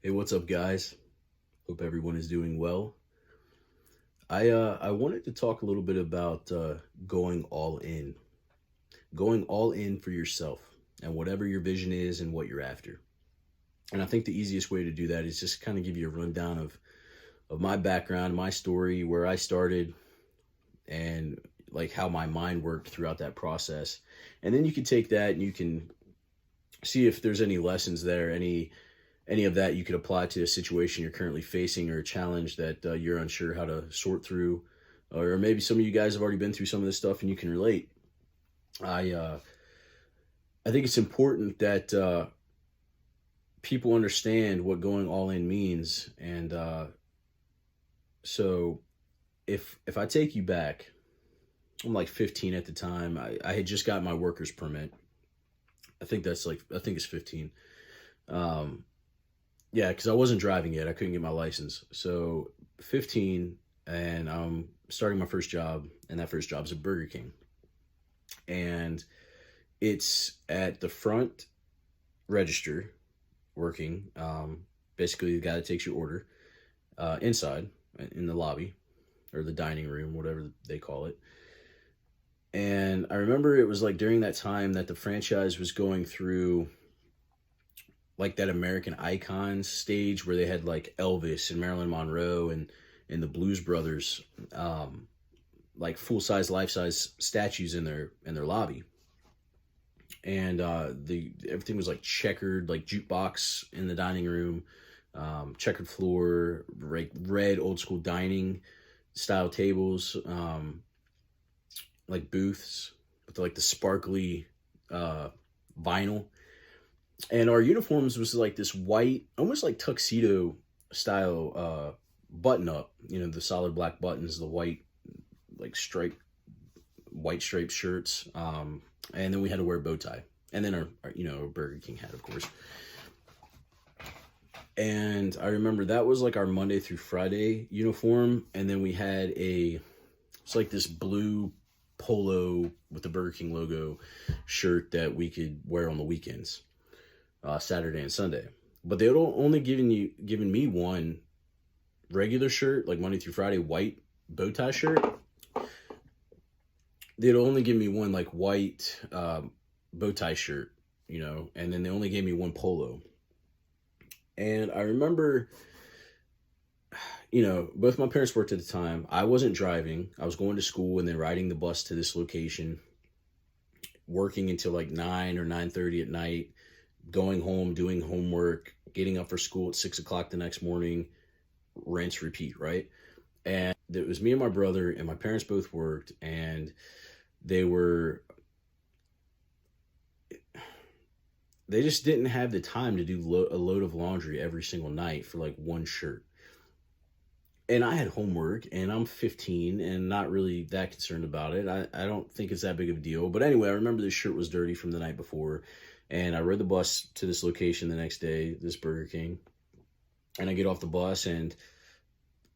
Hey, what's up, guys? Hope everyone is doing well. I wanted to talk a little bit about going all in for yourself and whatever your vision is and what you're after. And I think the easiest way to do that is just kind of give you a rundown of my background, my story, where I started, and like how my mind worked throughout that process. And then you can take that and you can see if there's any lessons there, any of that you could apply to a situation you're currently facing or a challenge that you're unsure how to sort through, or maybe some of you guys have already been through some of this stuff and you can relate. I uh, i think it's important that people understand what going all in means. And so if I take you back, I'm like 15 at the time. I had just got my worker's permit. I think it's 15. um Yeah, because I wasn't driving yet. I couldn't get my license. So 15, and I'm starting my first job, and that first job's at Burger King. And it's at the front register working. Basically, the guy that takes your order inside in the lobby or the dining room, whatever they call it. And I remember it was like during that time that the franchise was going through like that American Icons stage where they had like Elvis and Marilyn Monroe and the Blues Brothers, like full size, life size statues in their lobby. And the everything was like checkered, like jukebox in the dining room, checkered floor, like red old school dining style tables, like booths with like the sparkly vinyl. And our uniforms was like this white, almost like tuxedo style button up. You know, the solid black buttons, the white like white striped shirts, and then we had to wear a bow tie, and then our Burger King hat, of course. And I remember that was like our Monday through Friday uniform, and then we had it's like this blue polo with the Burger King logo shirt that we could wear on the weekends, Saturday and Sunday. But they had only given me one regular shirt, like Monday through Friday, white bow tie shirt. They'd only give me one like white bow tie shirt, and then they only gave me one polo. And I remember, both my parents worked at the time. I wasn't driving. I was going to school and then riding the bus to this location, working until like 9 or 9:30 at night, going home, doing homework, getting up for school at 6 o'clock the next morning, rinse, repeat, right? And it was me and my brother, and my parents both worked, and they just didn't have the time to do a load of laundry every single night for like one shirt. And I had homework, and I'm 15 and not really that concerned about it. I don't think it's that big of a deal. But anyway, I remember this shirt was dirty from the night before, and I rode the bus to this location the next day, this Burger King, and I get off the bus, and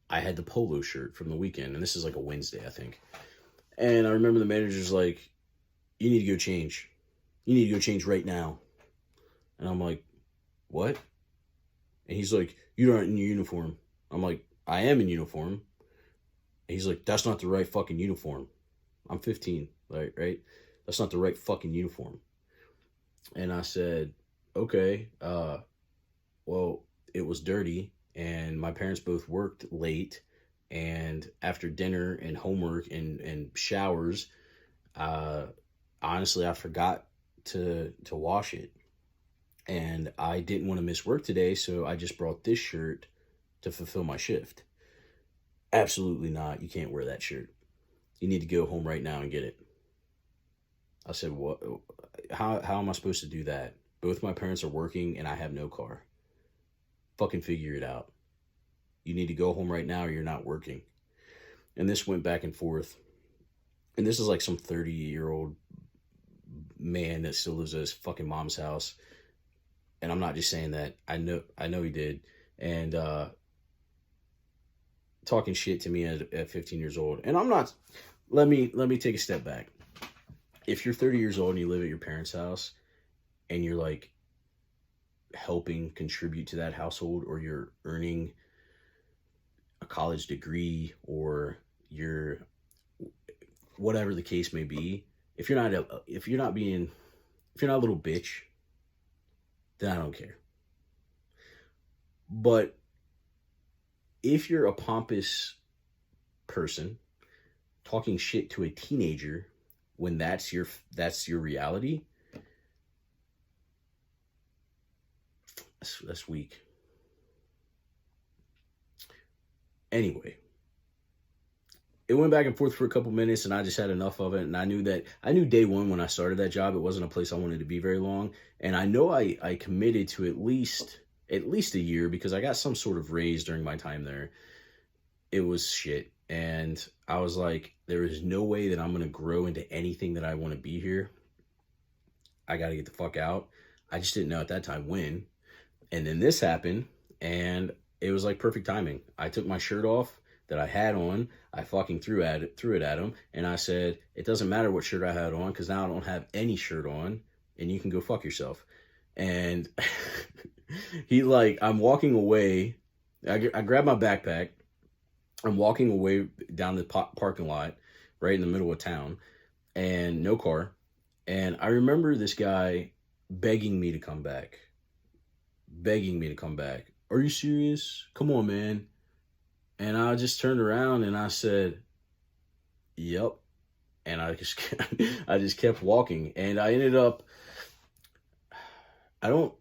I had the polo shirt from the weekend, and this is like a Wednesday, I think. And I remember the manager's like, "You need to go change. You need to go change right now." And I'm like, "What?" And he's like, "You're not in your uniform." I'm like, "I am in uniform." And he's like, "That's not the right fucking uniform." I'm 15, right? That's not the right fucking uniform. And I said, "Okay, well, it was dirty, and my parents both worked late, and after dinner and homework and showers, uh, honestly, I forgot to wash it, and I didn't want to miss work today, so I just brought this shirt to fulfill my shift." "Absolutely not. You can't wear that shirt. You need to go home right now and get it." I said, "What? How am I supposed to do that? Both my parents are working and I have no car. Fucking figure it out. You need to go home right now or you're not working." And this went back and forth. And this is like some 30-year-old man that still lives at his fucking mom's house. And I'm not just saying that. I know he did. And talking shit to me at 15 years old. And I'm not. Let me take a step back. If you're 30 years old and you live at your parents' house and you're like helping contribute to that household, or you're earning a college degree, or you're, whatever the case may be, if you're not a little bitch, then I don't care. But if you're a pompous person talking shit to a teenager when that's your reality, that's weak. Anyway, it went back and forth for a couple minutes, and I just had enough of it. And I knew day one when I started that job, it wasn't a place I wanted to be very long. And I know I committed to at least a year, because I got some sort of raise during my time there. It was shit. And I was like, there is no way that I'm going to grow into anything that I want to be here. I got to get the fuck out. I just didn't know at that time when. And then this happened, and it was like perfect timing. I took my shirt off that I had on. I fucking threw it at him, and I said, it doesn't matter what shirt I had on, because now I don't have any shirt on, and you can go fuck yourself. And I'm walking away. I grab my backpack. I'm walking away down the parking lot right in the middle of town, and no car. And I remember this guy begging me to come back. Are you serious? Come on, man. And I just turned around and I said, yep. And I just kept walking. And I ended up, I don't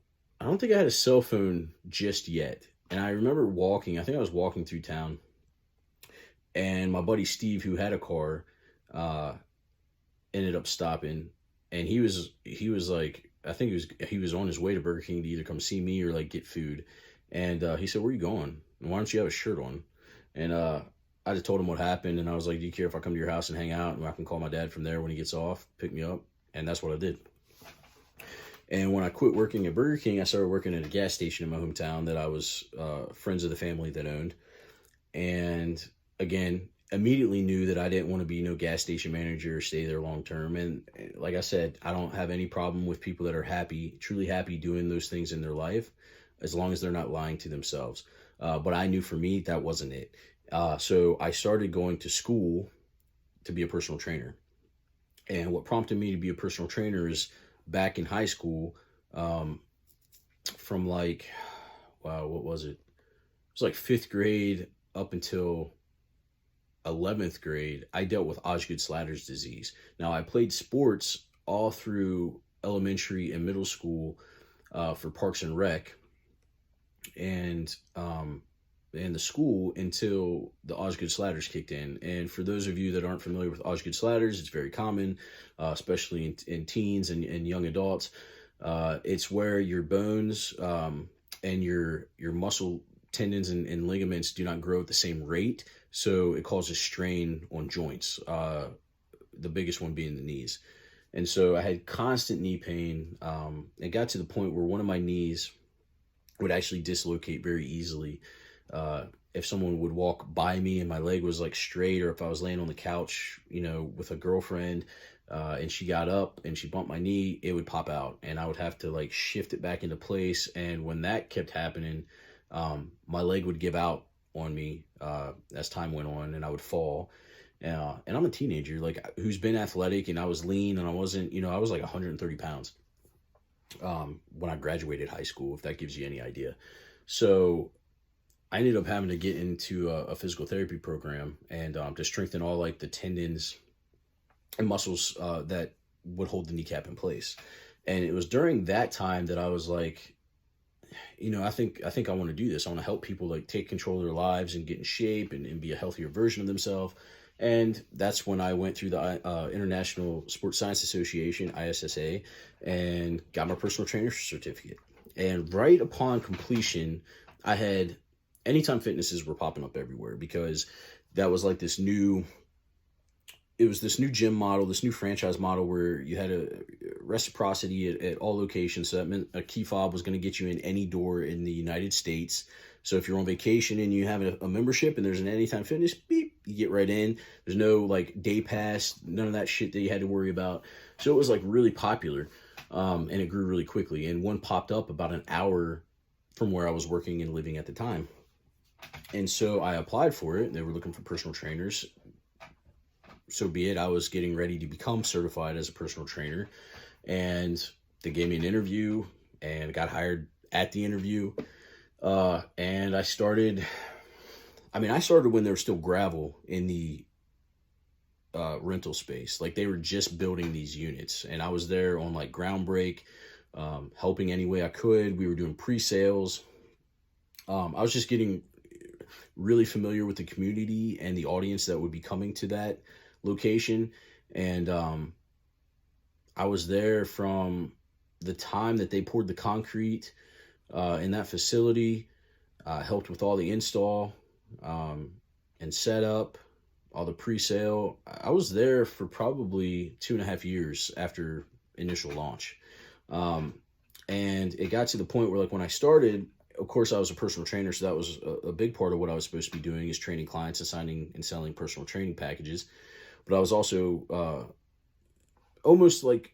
think I had a cell phone just yet. And I remember walking, I think I was walking through town. And my buddy Steve, who had a car, ended up stopping. And he was like, I think he was on his way to Burger King to either come see me or like get food. And he said, where are you going? And why don't you have a shirt on? And I just told him what happened. And I was like, do you care if I come to your house and hang out? And I can call my dad from there when he gets off, pick me up. And that's what I did. And when I quit working at Burger King, I started working at a gas station in my hometown that I was friends of the family that owned. And again, immediately knew that I didn't want to be no gas station manager or stay there long term. And like I said, I don't have any problem with people that are happy, truly happy doing those things in their life, as long as they're not lying to themselves. But I knew for me, that wasn't it. So I started going to school to be a personal trainer. And what prompted me to be a personal trainer is back in high school, from like, wow, what was it? It was like 5th grade up until 11th grade, I dealt with Osgood-Schlatter's disease. Now, I played sports all through elementary and middle school for Parks and Rec, and the school until the Osgood-Schlatter's kicked in. And for those of you that aren't familiar with Osgood-Schlatter's, it's very common, especially in teens and young adults. It's where your bones and your muscle tendons and ligaments do not grow at the same rate. So it causes strain on joints, the biggest one being the knees. And so I had constant knee pain. It got to the point where one of my knees would actually dislocate very easily. If someone would walk by me and my leg was like straight, or if I was laying on the couch, with a girlfriend, and she got up and she bumped my knee, it would pop out and I would have to like shift it back into place. And when that kept happening, my leg would give out on me as time went on, and I would fall. And I'm a teenager, like, who's been athletic, and I was lean, and I wasn't, I was like 130 pounds when I graduated high school, if that gives you any idea. So I ended up having to get into a physical therapy program and to strengthen all like the tendons and muscles that would hold the kneecap in place. And it was during that time that I was like, I think I want to do this. I want to help people like take control of their lives and get in shape and be a healthier version of themselves. And that's when I went through the International Sports Science Association, ISSA, and got my personal trainer certificate. And right upon completion, I had Anytime Fitnesses were popping up everywhere, because that was like this new gym model, this new franchise model where you had a reciprocity at all locations. So that meant a key fob was going to get you in any door in the United States. So if you're on vacation and you have a membership and there's an Anytime Fitness, beep, you get right in. There's no like day pass, none of that shit that you had to worry about. So it was like really popular. And it grew really quickly. And one popped up about an hour from where I was working and living at the time. And so I applied for it. They were looking for personal trainers. So be it. I was getting ready to become certified as a personal trainer. And they gave me an interview and got hired at the interview. And I started when there was still gravel in the rental space. Like they were just building these units. And I was there on like ground break, helping any way I could. We were doing pre-sales. I was just getting really familiar with the community and the audience that would be coming to that location. And I was there from the time that they poured the concrete in that facility, helped with all the install and setup, all the pre-sale. I was there for probably 2.5 years after initial launch. And it got to the point where, like, when I started, of course, I was a personal trainer, so that was a big part of what I was supposed to be doing, is training clients, assigning and selling personal training packages. But I was also almost like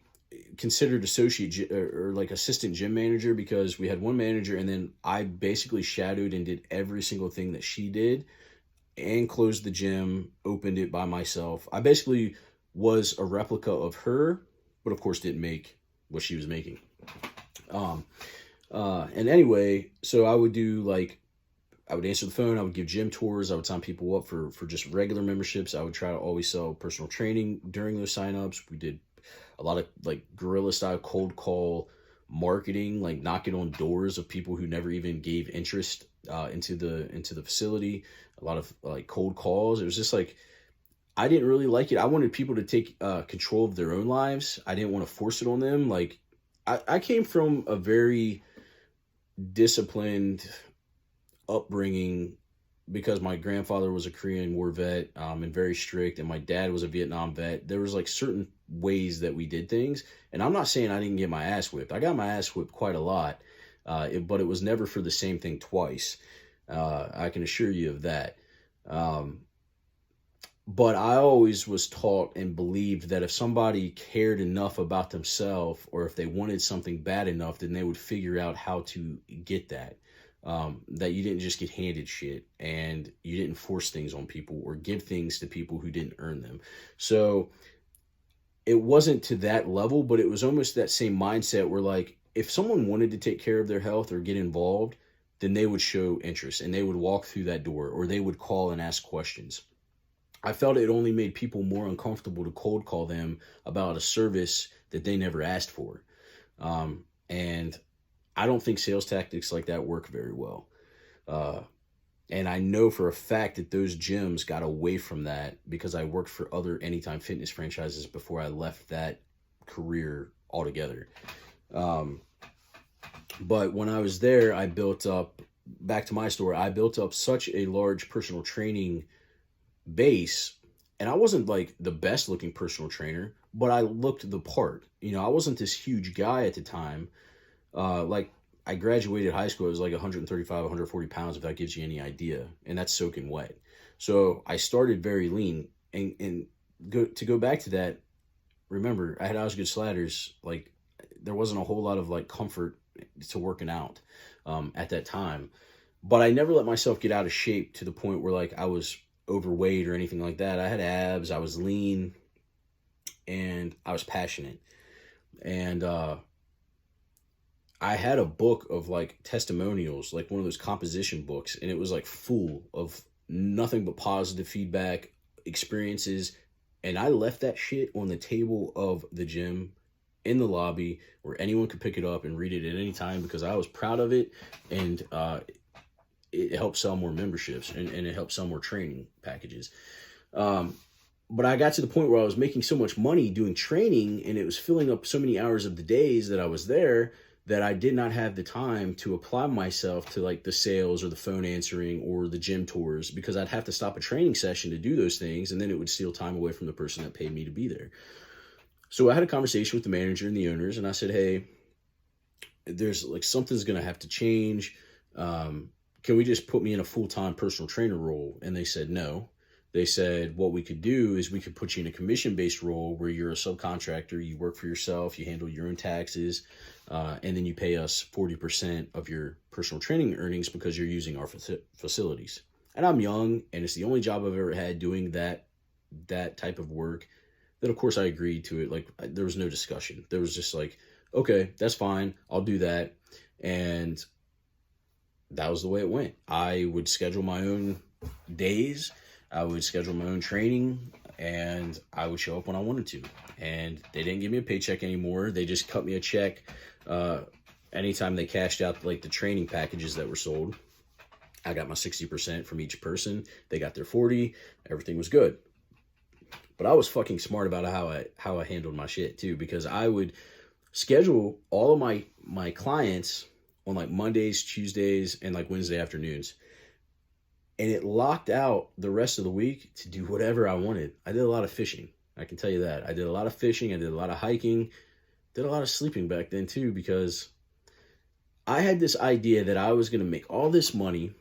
considered associate or like assistant gym manager, because we had one manager, and then I basically shadowed and did every single thing that she did, and closed the gym, opened it by myself. I basically was a replica of her, but of course didn't make what she was making. And anyway, so I would answer the phone, I would give gym tours, I would sign people up for just regular memberships. I would try to always sell personal training during those signups. We did a lot of like guerrilla style cold call marketing, like knocking on doors of people who never even gave interest into the facility. A lot of like cold calls. It was just like, I didn't really like it. I wanted people to take control of their own lives. I didn't want to force it on them. Like I came from a very disciplined upbringing, because my grandfather was a Korean War vet, and very strict, and my dad was a Vietnam vet. There was like certain ways that we did things, and I'm not saying I didn't get my ass whipped. I got my ass whipped quite a lot, but it was never for the same thing twice. I can assure you of that. But I always was taught and believed that if somebody cared enough about themselves, or if they wanted something bad enough, then they would figure out how to get that. That you didn't just get handed shit, and you didn't force things on people or give things to people who didn't earn them. So it wasn't to that level, but it was almost that same mindset where, like, if someone wanted to take care of their health or get involved, then they would show interest and they would walk through that door, or they would call and ask questions. I felt it only made people more uncomfortable to cold call them about a service that they never asked for. And I don't think sales tactics like that work very well. And I know for a fact that those gyms got away from that, because I worked for other Anytime Fitness franchises before I left that career altogether. But when I was there, I built up, back to my story, I built up such a large personal training base, and I wasn't like the best looking personal trainer, but I looked the part. I wasn't this huge guy at the time. Like, I graduated high school, I was like 135, 140 pounds, if that gives you any idea, and that's soaking wet. So I started very lean, and to go back to that, remember, I had Osgood Slatters. Like, there wasn't a whole lot of like comfort to working out at that time, but I never let myself get out of shape to the point where like I was overweight or anything like that. I had abs, I was lean, and I was passionate. And I had a book of like testimonials, like one of those composition books, and it was like full of nothing but positive feedback, experiences. And I left that shit on the table of the gym in the lobby where anyone could pick it up and read it at any time, because I was proud of it. And it helped sell more memberships, and it helped sell more training packages. But I got to the point where I was making so much money doing training, and it was filling up so many hours of the days that I was there, that I did not have the time to apply myself to like the sales or the phone answering or the gym tours, because I'd have to stop a training session to do those things, and then it would steal time away from the person that paid me to be there. So I had a conversation with the manager and the owners, and I said, hey, there's like something's going to have to change. Can we just put me in a full-time personal trainer role? And they said no. They said what we could do is we could put you in a commission-based role where you're a subcontractor, you work for yourself, you handle your own taxes, and then you pay us 40% of your personal training earnings because you're using our facilities. And I'm young, and it's the only job I've ever had doing that type of work. Then, of course, I agreed to it. Like, there was no discussion. There was just like, okay, that's fine. I'll do that. And that was the way it went. I would schedule my own days. I would schedule my own training, and I would show up when I wanted to. And they didn't give me a paycheck anymore. They just cut me a check anytime they cashed out like the training packages that were sold. I got my 60% from each person. They got their 40. Everything was good. But I was fucking smart about how I handled my shit too, because I would schedule all of my clients on like Mondays, Tuesdays, and like Wednesday afternoons. And it locked out the rest of the week to do whatever I wanted. I did a lot of fishing. I can tell you that. I did a lot of fishing. I did a lot of hiking. Did a lot of sleeping back then too, because I had this idea that I was going to make all this money,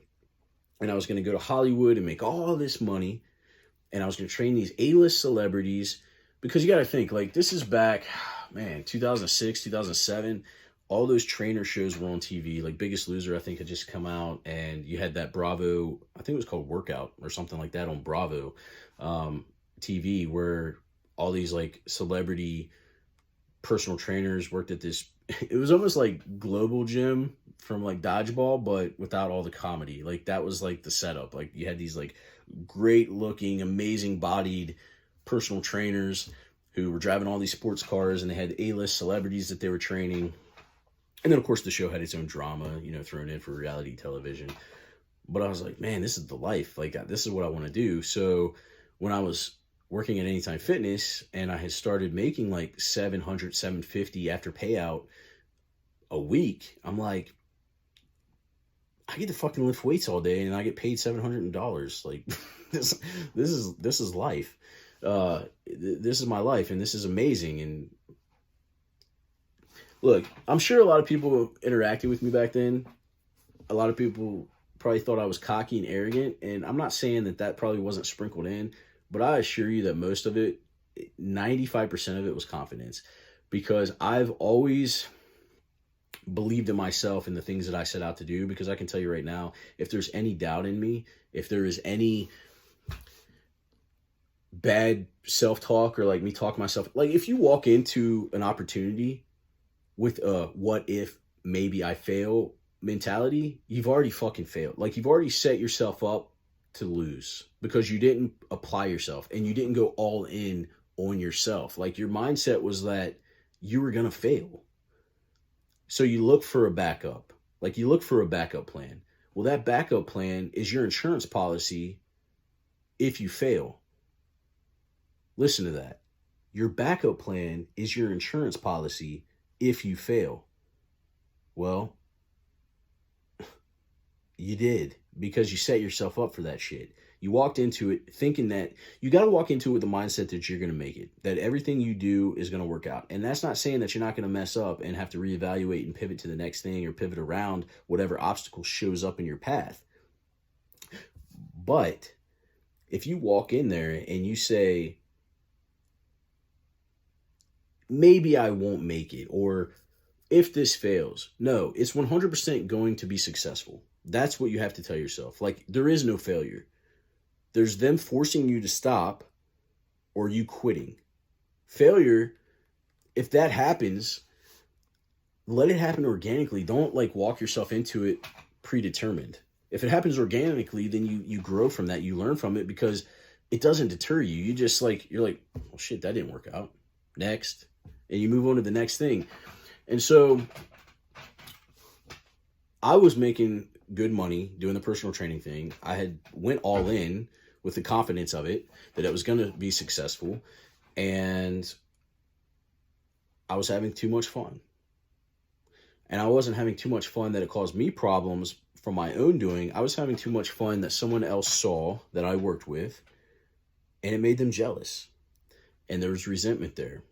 and I was going to go to Hollywood and make all this money, and I was going to train these A-list celebrities, because you got to think, like, this is back, man, 2006, 2007. All those trainer shows were on TV. Like Biggest Loser, I think, had just come out, and you had that Bravo, I think it was called Workout or something like that on Bravo TV, where all these like celebrity personal trainers worked at this. It was almost like Global Gym from like Dodgeball, but without all the comedy. Like, that was like the setup. Like, you had these like great looking, amazing bodied personal trainers who were driving all these sports cars, and they had A-list celebrities that they were training. And then, of course, the show had its own drama, thrown in for reality television. But I was like, man, this is the life. Like, this is what I want to do. So when I was working at Anytime Fitness, and I had started making like 700, 750 after payout a week, I'm like, I get to fucking lift weights all day, and I get paid $700. Like, this is life. This is my life, and this is amazing. And look, I'm sure a lot of people interacting with me back then, a lot of people probably thought I was cocky and arrogant, and I'm not saying that probably wasn't sprinkled in, but I assure you that most of it, 95% of it was confidence, because I've always believed in myself and the things that I set out to do. Because I can tell you right now, if there's any doubt in me, if there is any bad self-talk, or like me talking myself, like if you walk into an opportunity with a what if maybe I fail mentality, you've already fucking failed. Like, you've already set yourself up to lose, because you didn't apply yourself and you didn't go all in on yourself. Like, your mindset was that you were going to fail. So you look for a backup. Like, you look for a backup plan. Well, that backup plan is your insurance policy if you fail. Listen to that. Your backup plan is your insurance policy if you fail. Well, you did, because you set yourself up for that shit. You walked into it thinking that you got to walk into it with the mindset that you're going to make it, that everything you do is going to work out. And that's not saying that you're not going to mess up and have to reevaluate and pivot to the next thing, or pivot around whatever obstacle shows up in your path. But if you walk in there and you say, maybe I won't make it, or if this fails, no, it's 100% going to be successful. That's what you have to tell yourself. Like, there is no failure. There's them forcing you to stop, or you quitting. Failure, if that happens, let it happen organically. Don't like walk yourself into it predetermined. If it happens organically, then you grow from that. You learn from it, because it doesn't deter you. You just you're like, well, shit, that didn't work out. Next. And you move on to the next thing. And so I was making good money doing the personal training thing. I had went all in with the confidence of it, that it was going to be successful. And I was having too much fun. And I wasn't having too much fun that it caused me problems from my own doing. I was having too much fun that someone else saw that I worked with, and it made them jealous. And there was resentment there.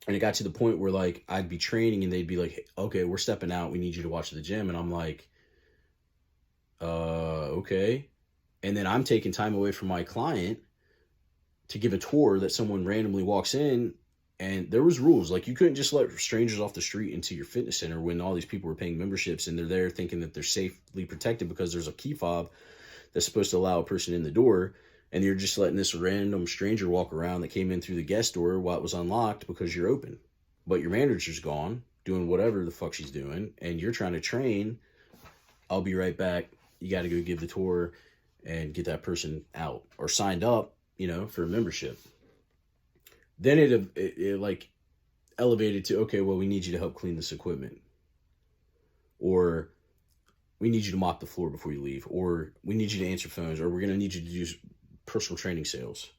And it got to the point where, like, I'd be training and they'd be like, okay, we're stepping out. We need you to watch the gym. And I'm like, okay. And then I'm taking time away from my client to give a tour that someone randomly walks in. And there was rules. Like, you couldn't just let strangers off the street into your fitness center when all these people were paying memberships and they're there thinking that they're safely protected because there's a key fob that's supposed to allow a person in the door. And you're just letting this random stranger walk around that came in through the guest door while it was unlocked because you're open. But your manager's gone doing whatever the fuck she's doing. And you're trying to train. I'll be right back. You got to go give the tour and get that person out or signed up, for a membership. Then it like elevated to, okay, well, we need you to help clean this equipment, or we need you to mop the floor before you leave, or we need you to answer phones, or we're going to need you to do personal training sales.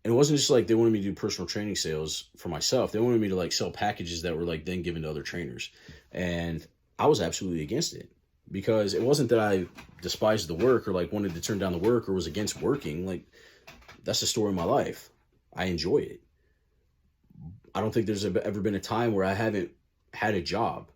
And it wasn't just like they wanted me to do personal training sales for myself. They wanted me to like sell packages that were like then given to other trainers. And I was absolutely against it, because it wasn't that I despised the work or like wanted to turn down the work or was against working. Like, that's the story of my life. I enjoy it. I don't think there's ever been a time where I haven't had a job.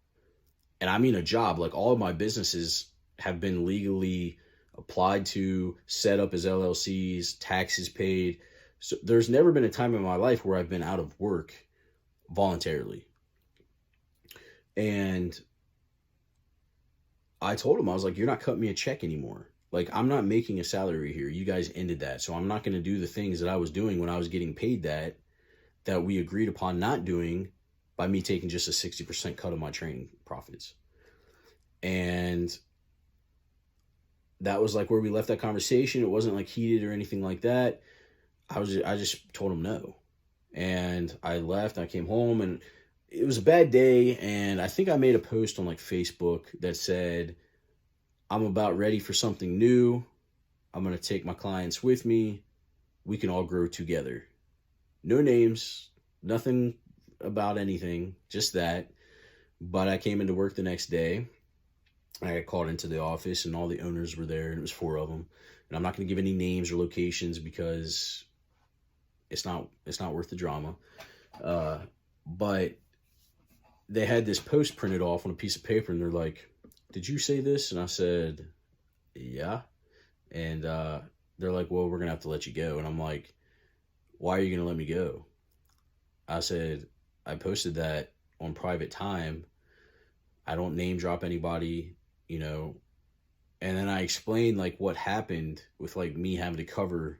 And I mean a job. Like, all of my businesses have been legally applied to, set up as LLCs, taxes paid. So there's never been a time in my life where I've been out of work voluntarily. And I told him, I was like, you're not cutting me a check anymore. Like, I'm not making a salary here. You guys ended that. So I'm not going to do the things that I was doing when I was getting paid that we agreed upon not doing by me taking just a 60% cut of my training profits. And that was like where we left that conversation. It wasn't like heated or anything like that. I just told him no. And I left, I came home, and it was a bad day. And I think I made a post on like Facebook that said, I'm about ready for something new. I'm going to take my clients with me. We can all grow together. No names, nothing about anything, just that. But I came into work the next day. I got called into the office, and all the owners were there, and it was 4 of them. And I'm not going to give any names or locations because it's not worth the drama. But they had this post printed off on a piece of paper, and they're like, did you say this? And I said, yeah. And they're like, well, we're going to have to let you go. And I'm like, why are you going to let me go? I said, I posted that on private time. I don't name drop anybody, And then I explained like what happened with like me having to cover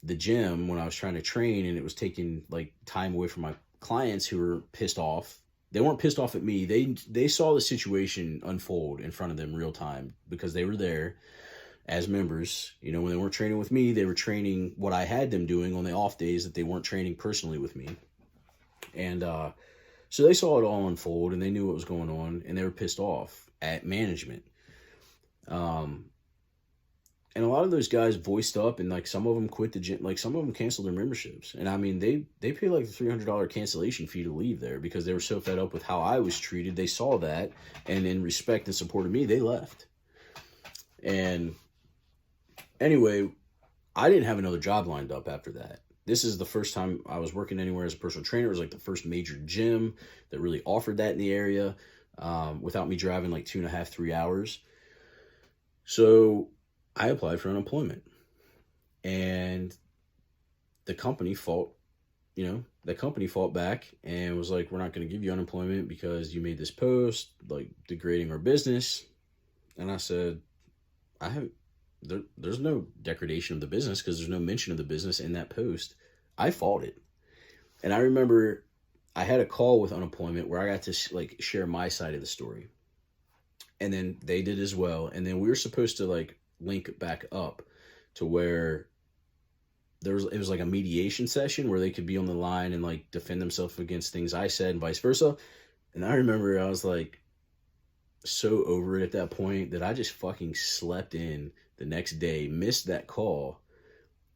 the gym when I was trying to train, and it was taking like time away from my clients who were pissed off. They weren't pissed off at me. They saw the situation unfold in front of them real time because they were there as members. When they weren't training with me, they were training what I had them doing on the off days that they weren't training personally with me. And so they saw it all unfold, and they knew what was going on, and they were pissed off at management. And a lot of those guys voiced up, and like some of them quit the gym, like some of them canceled their memberships. And I mean, they pay like the $300 cancellation fee to leave there because they were so fed up with how I was treated. They saw that, and in respect and support of me, they left. And anyway, I didn't have another job lined up after that. This is the first time I was working anywhere as a personal trainer. It was like the first major gym that really offered that in the area, without me driving like 2.5, 3 hours. So I applied for unemployment, and the company fought back and was like, we're not going to give you unemployment because you made this post, like degrading our business. And I said, there's no degradation of the business because there's no mention of the business in that post. I fought it. And I remember I had a call with unemployment where I got to like share my side of the story. And then they did as well. And then we were supposed to like link back up to where it was like a mediation session where they could be on the line and like defend themselves against things I said and vice versa. And I remember I was like so over it at that point that I just fucking slept in the next day, missed that call,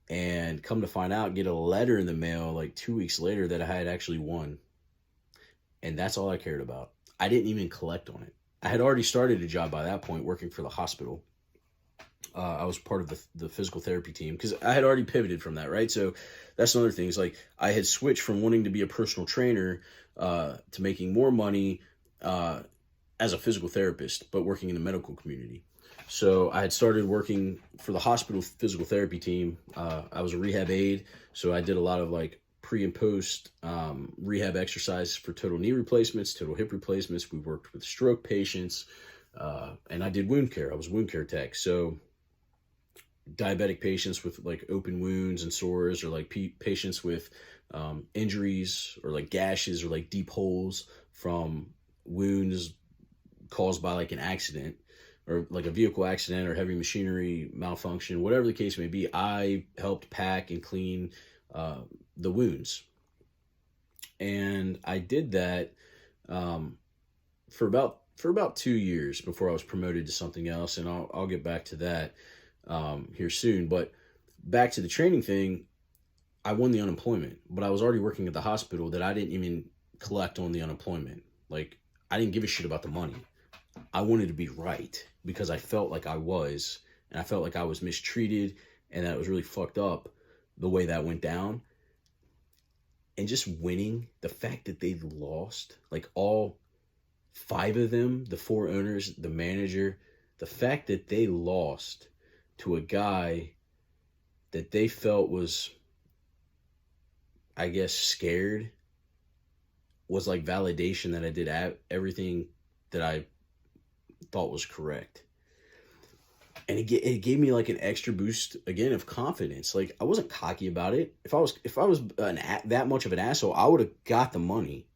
and come to find out, get a letter in the mail like 2 weeks later that I had actually won. And that's all I cared about. I didn't even collect on it. I had already started a job by that point working for the hospital. I was part of the physical therapy team because I had already pivoted from that, right? So that's another thing. It's like I had switched from wanting to be a personal trainer to making more money as a physical therapist, but working in the medical community. So I had started working for the hospital physical therapy team. I was a rehab aide, so I did a lot of like pre and post rehab exercises for total knee replacements, total hip replacements. We worked with stroke patients, and I did wound care. I was a wound care tech. So diabetic patients with like open wounds and sores, or like patients with injuries or like gashes or like deep holes from wounds caused by like an accident or like a vehicle accident or heavy machinery malfunction, whatever the case may be. I helped pack and clean the wounds. And I did that for about 2 years before I was promoted to something else, and I'll get back to that here soon. But back to the training thing, I won the unemployment, but I was already working at the hospital that I didn't even collect on the unemployment. Like, I didn't give a shit about the money. I wanted to be right because I felt like I was, and I felt like I was mistreated, and that it was really fucked up the way that went down. And just winning, the fact that they lost, like all 5 of them, the 4 owners, the manager, the fact that they lost to a guy that they felt was, I guess, scared, was like validation that I did everything that I thought was correct. And it gave me like an extra boost again of confidence. Like, I wasn't cocky about it. If I was that much of an asshole, I would have got the money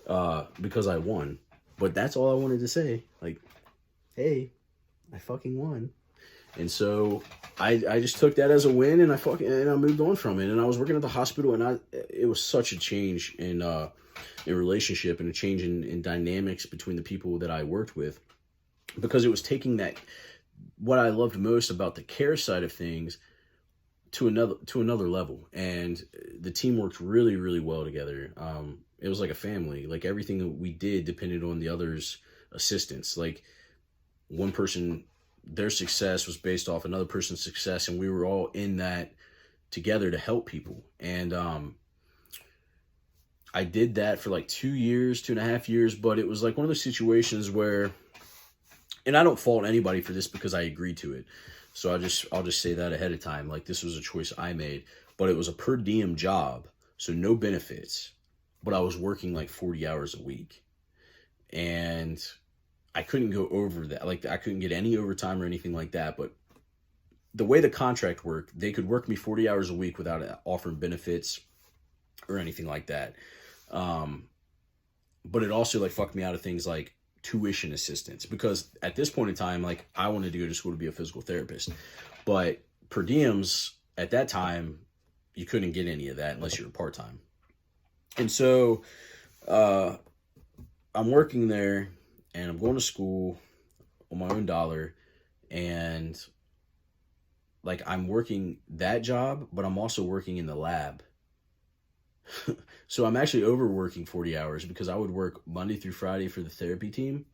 because I won. But that's all I wanted to say. Like, hey, I fucking won. And so I just took that as a win, and I moved on from it. And I was working at the hospital, and it was such a change in relationship and a change in dynamics between the people that I worked with, because it was taking that, what I loved most about the care side of things, to another level. And the team worked really, really well together. It was like a family. Like, everything that we did depended on the other's assistance. Like, one person, their success was based off another person's success, and we were all in that together to help people. And I did that for like 2.5 years, but it was like one of those situations where, and I don't fault anybody for this because I agreed to it. So I'll just say that ahead of time. Like, this was a choice I made, but it was a per diem job. So no benefits, but I was working like 40 hours a week, and I couldn't go over that. Like, I couldn't get any overtime or anything like that. But the way the contract worked, they could work me 40 hours a week without offering benefits or anything like that. But it also like fucked me out of things like tuition assistance, because at this point in time, like, I wanted to go to school to be a physical therapist, but per diems at that time, you couldn't get any of that unless you were part-time. And so I'm working there, and I'm going to school on my own dollar, and like, I'm working that job, but I'm also working in the lab. So I'm actually overworking 40 hours, because I would work Monday through Friday for the therapy team,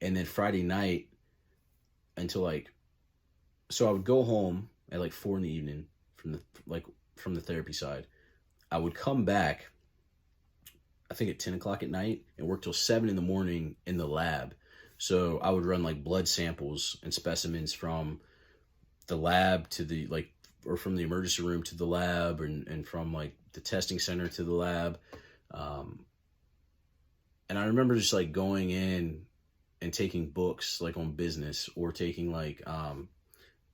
and then Friday night until like, so I would go home at like 4 p.m. from the therapy side. I would come back, I think at 10 o'clock at night, and work till 7 a.m. in the lab. So I would run like blood samples and specimens from the lab to the like, or from the emergency room to the lab, and from like the testing center to the lab. And I remember just like going in and taking books like on business, or taking like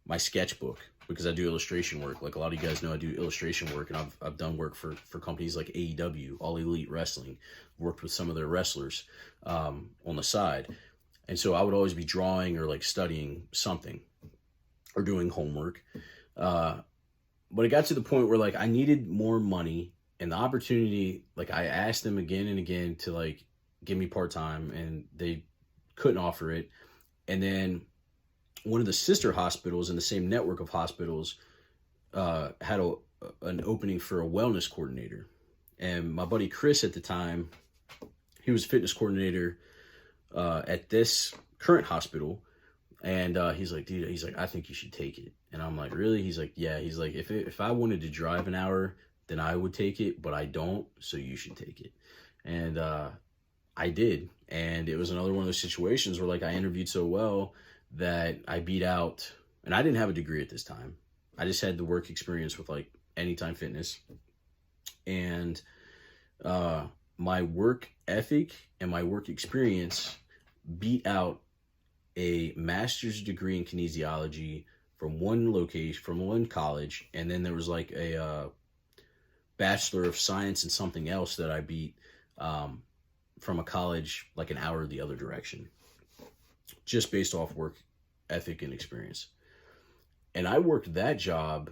my sketchbook, because I do illustration work. Like, a lot of you guys know I do illustration work, and I've done work for companies like AEW, All Elite Wrestling, worked with some of their wrestlers on the side. And so I would always be drawing or like studying something or doing homework. But it got to the point where like I needed more money, and the opportunity, like, I asked them again and again to like give me part-time, and they couldn't offer it. And then one of the sister hospitals in the same network of hospitals had an opening for a wellness coordinator. And my buddy Chris at the time, he was a fitness coordinator at this current hospital. And he's like, dude, he's like, I think you should take it. And I'm like, really? He's like, yeah. He's like, if I wanted to drive an hour, then I would take it, but I don't, so you should take it. And I did. And it was another one of those situations where like I interviewed so well that I beat out, and I didn't have a degree at this time. I just had the work experience with like Anytime Fitness. And uh, my work ethic and my work experience beat out a master's degree in kinesiology from one location, from one college. And then there was like a bachelor of science in something else that I beat from a college like an hour the other direction, just based off work ethic and experience. And I worked that job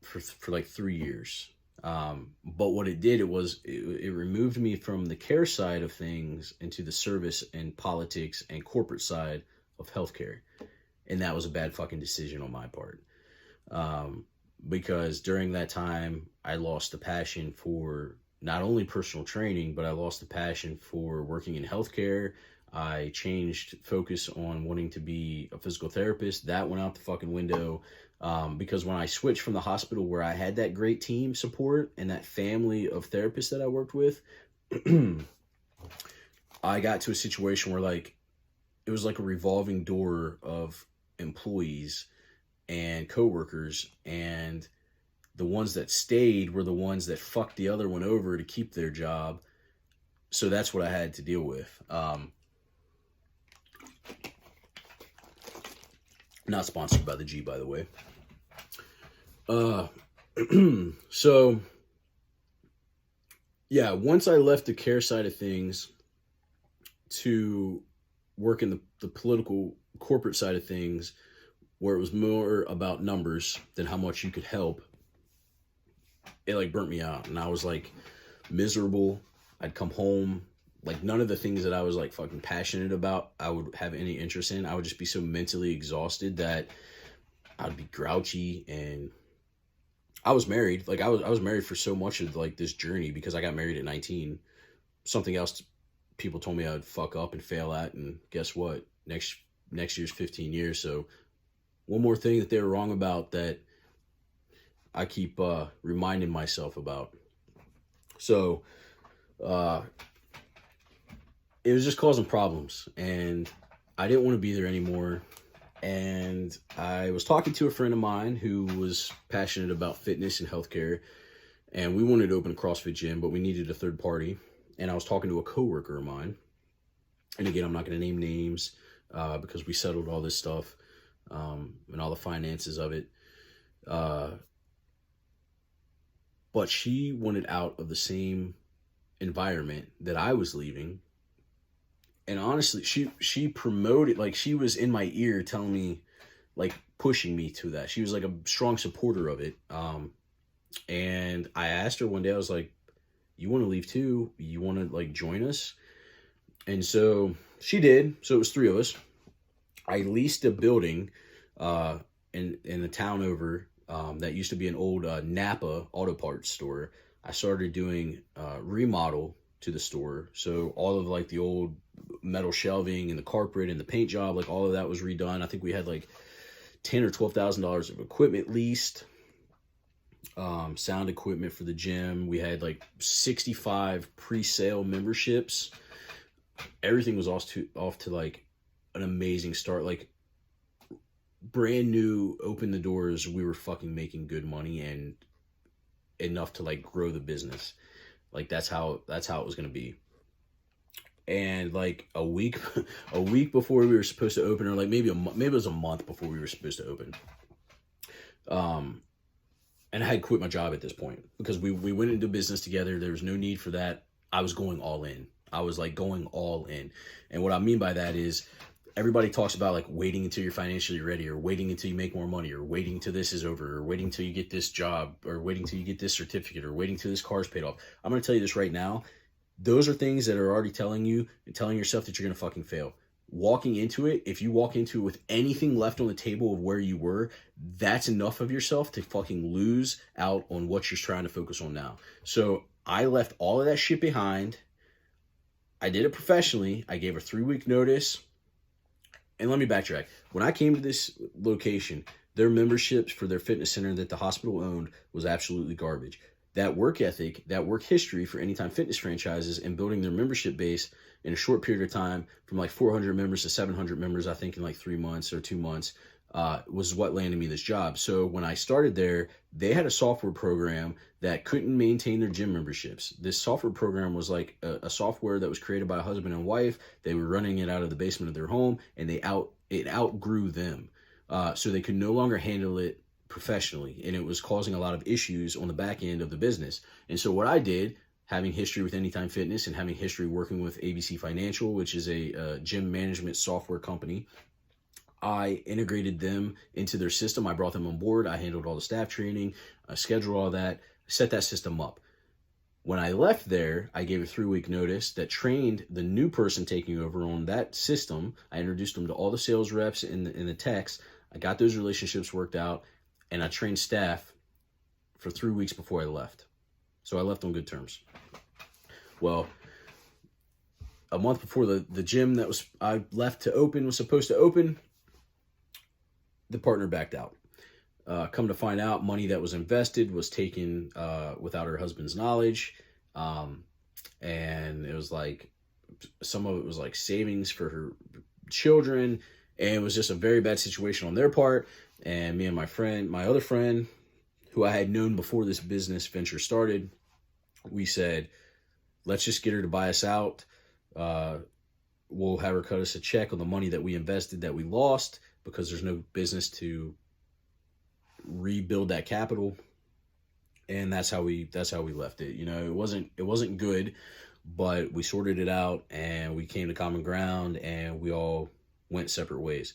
for like 3 years. But what it did, it removed me from the care side of things into the service and politics and corporate side of healthcare. And that was a bad fucking decision on my part. Because during that time, I lost the passion for not only personal training, but I lost the passion for working in healthcare. I changed focus on wanting to be a physical therapist. That went out the fucking window. Because when I switched from the hospital where I had that great team support and that family of therapists that I worked with, I got to a situation where like, it was like a revolving door of employees and coworkers, and the ones that stayed were the ones that fucked the other one over to keep their job. So that's what I had to deal with. Not sponsored by the G, by the way. So yeah, once I left the care side of things to work in the political corporate side of things, where it was more about numbers than how much you could help, it like burnt me out. And I was like miserable. I'd come home, like none of the things that I was like fucking passionate about I would have any interest in. I would just be so mentally exhausted that I'd be grouchy. And I was married. Like I was married for so much of like this journey, because I got married at 19. Something else people told me I would fuck up and fail at, and guess what? Next year's 15 years. So one more thing that they were wrong about that I keep reminding myself about. So it was just causing problems, and I didn't want to be there anymore. And I was talking to a friend of mine who was passionate about fitness and healthcare, and we wanted to open a CrossFit gym, but we needed a third party. And I was talking to a coworker of mine, and again, I'm not going to name names because we settled all this stuff and all the finances of it. But she wanted out of the same environment that I was leaving. And honestly, she promoted, like she was in my ear telling me, like pushing me to that. She was like a strong supporter of it. And I asked her one day, I was like, you want to leave too? You want to like join us? And so she did. So it was 3 of us. I leased a building in the town over that used to be an old Napa auto parts store. I started doing remodel to the store. So all of like the old metal shelving and the carpet and the paint job, like all of that was redone. I think we had like $10,000 or $12,000 of equipment leased. Sound equipment for the gym. We had like 65 pre-sale memberships. Everything was off to like an amazing start. Like brand new, open the doors. We were fucking making good money and enough to like grow the business. Like that's how it was going to be. And like a week before we were supposed to open, or like maybe it was a month before we were supposed to open. And I had quit my job at this point because we went into business together. There was no need for that. I was going all in. I was like going all in. And what I mean by that is everybody talks about like waiting until you're financially ready, or waiting until you make more money, or waiting till this is over, or waiting till you get this job, or waiting till you get this certificate, or waiting till this car's paid off. I'm going to tell you this right now. Those are things that are already telling yourself that you're going to fucking fail. Walking into it, if you walk into it with anything left on the table of where you were, that's enough of yourself to fucking lose out on what you're trying to focus on now. So I left all of that shit behind. I did it professionally. I gave a 3-week notice. And let me backtrack. When I came to this location, their memberships for their fitness center that the hospital owned was absolutely garbage. That work ethic, that work history for Anytime Fitness franchises and building their membership base in a short period of time from like 400 members to 700 members, I think in like 3 months or 2 months, was what landed me this job. So when I started there, they had a software program that couldn't maintain their gym memberships. This software program was like a software that was created by a husband and wife. They were running it out of the basement of their home, and it outgrew them. So they could no longer handle it professionally, and it was causing a lot of issues on the back end of the business. And so what I did, having history with Anytime Fitness and having history working with ABC Financial, which is a gym management software company, I integrated them into their system. I brought them on board. I handled all the staff training, I scheduled all that, set that system up. When I left there, I gave a 3-week notice that trained the new person taking over on that system. I introduced them to all the sales reps and the techs. I got those relationships worked out, and I trained staff for 3 weeks before I left. So I left on good terms. Well, a month before the gym that I left to open was supposed to open, the partner backed out. Come to find out, money that was invested was taken without her husband's knowledge. And it was like, some of it was like savings for her children. And it was just a very bad situation on their part. And me and my other friend, who I had known before this business venture started, we said, let's just get her to buy us out. We'll have her cut us a check on the money that we invested that we lost, because there's no business to rebuild that capital. And that's how we left it. You know, it wasn't good, but we sorted it out and we came to common ground and we all went separate ways.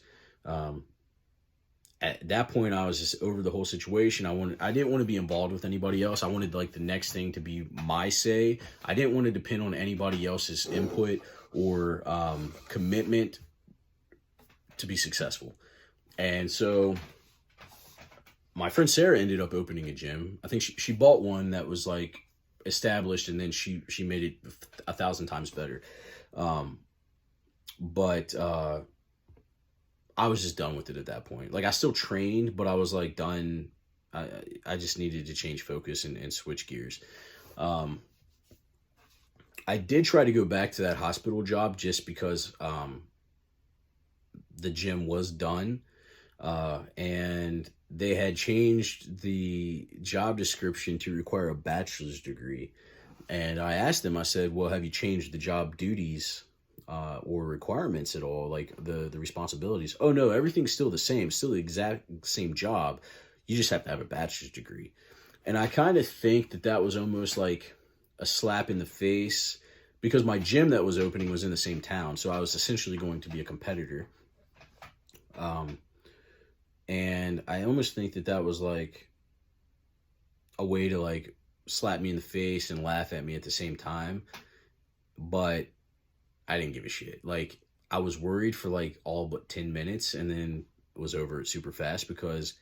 At that point, I was just over the whole situation. I didn't want to be involved with anybody else. I wanted like the next thing to be my say. I didn't want to depend on anybody else's input or commitment to be successful. And so my friend Sarah ended up opening a gym. I think she bought one that was like established, and then she made it 1,000 times better. But I was just done with it at that point. Like, I still trained, but I was like done. I just needed to change focus and switch gears. I did try to go back to that hospital job just because the gym was done. And they had changed the job description to require a bachelor's degree. And I asked them, I said, well, have you changed the job duties or requirements at all, like the responsibilities? Oh, no, everything's still the same, still the exact same job. You just have to have a bachelor's degree. And I kind of think that was almost like a slap in the face, because my gym that was opening was in the same town. So I was essentially going to be a competitor. And I almost think that was like a way to like slap me in the face and laugh at me at the same time. But I didn't give a shit. Like, I was worried for like all but 10 minutes, and then it was over super fast, because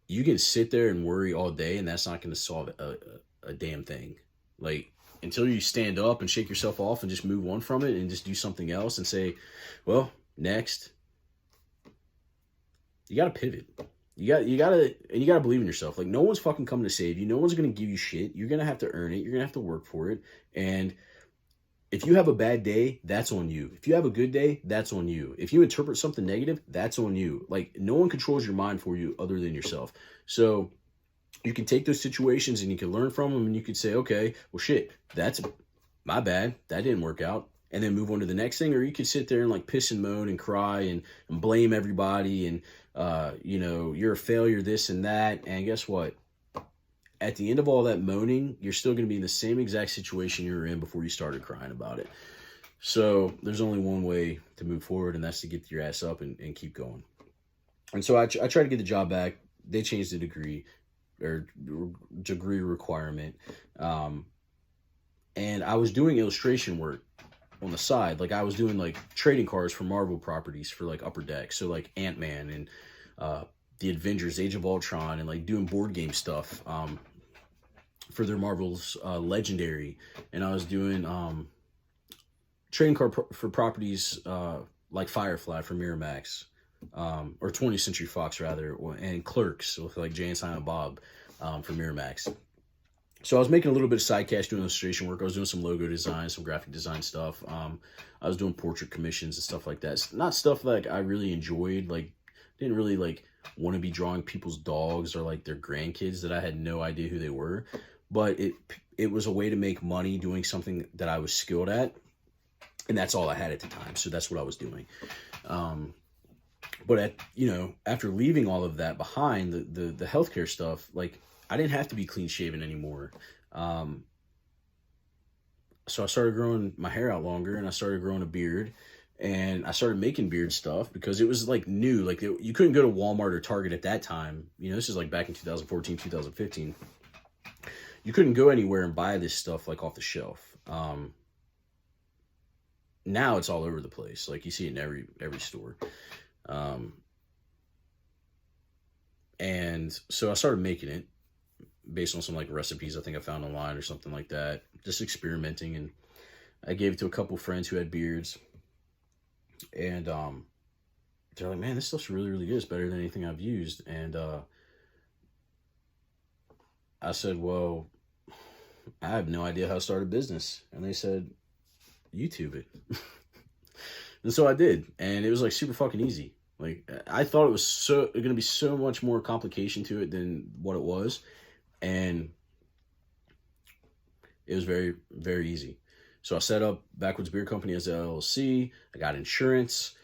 you can sit there and worry all day and that's not going to solve a damn thing. Like, until you stand up and shake yourself off and just move on from it and just do something else and say, well, next. You got to pivot. You got to believe in yourself. Like, no one's fucking coming to save you. No one's going to give you shit. You're going to have to earn it. You're going to have to work for it. And if you have a bad day, that's on you. If you have a good day, that's on you. If you interpret something negative, that's on you. Like, no one controls your mind for you other than yourself. So you can take those situations and you can learn from them, and you could say, okay, well, shit, that's my bad. That didn't work out. And then move on to the next thing. Or you could sit there and like piss and moan and cry and blame everybody and, you're a failure, this and that. And guess what? At the end of all that moaning, you're still going to be in the same exact situation you were in before you started crying about it. So there's only one way to move forward, and that's to get your ass up and keep going. And so I tried to get the job back. They changed the degree requirement. And I was doing illustration work on the side. Like, I was doing like trading cards for Marvel properties for like Upper Deck. So like Ant-Man and the Avengers, Age of Ultron, and like doing board game stuff for their Marvel's Legendary. And I was doing trading card for properties like Firefly for Miramax, or 20th Century Fox rather, and Clerks with like Jay and Silent Bob for Miramax. So I was making a little bit of side cash doing illustration work. I was doing some logo design, some graphic design stuff. I was doing portrait commissions and stuff like that. It's not stuff like I really enjoyed. Like, didn't really like want to be drawing people's dogs or like their grandkids that I had no idea who they were. But it was a way to make money doing something that I was skilled at, and that's all I had at the time. So that's what I was doing. But after leaving all of that behind, the healthcare stuff, like I didn't have to be clean shaven anymore. Um, so I started growing my hair out longer, and I started growing a beard, and I started making beard stuff because it was like new. Like you couldn't go to Walmart or Target at that time. This is like back in 2014, 2015. You couldn't go anywhere and buy this stuff like off the shelf. Now it's all over the place. Like you see it in every store. Um, and so I started making it based on some like recipes I think I found online or something like that, just experimenting. And I gave it to a couple friends who had beards, and they're like, man, this stuff's really, really good. It's better than anything I've used. And I said, well, I have no idea how to start a business. And they said, YouTube it. And so I did. And it was like super fucking easy. Like I thought it was going to be so much more complication to it than what it was. And it was very, very easy. So I set up Backwoods Beer Company as an LLC. I got insurance.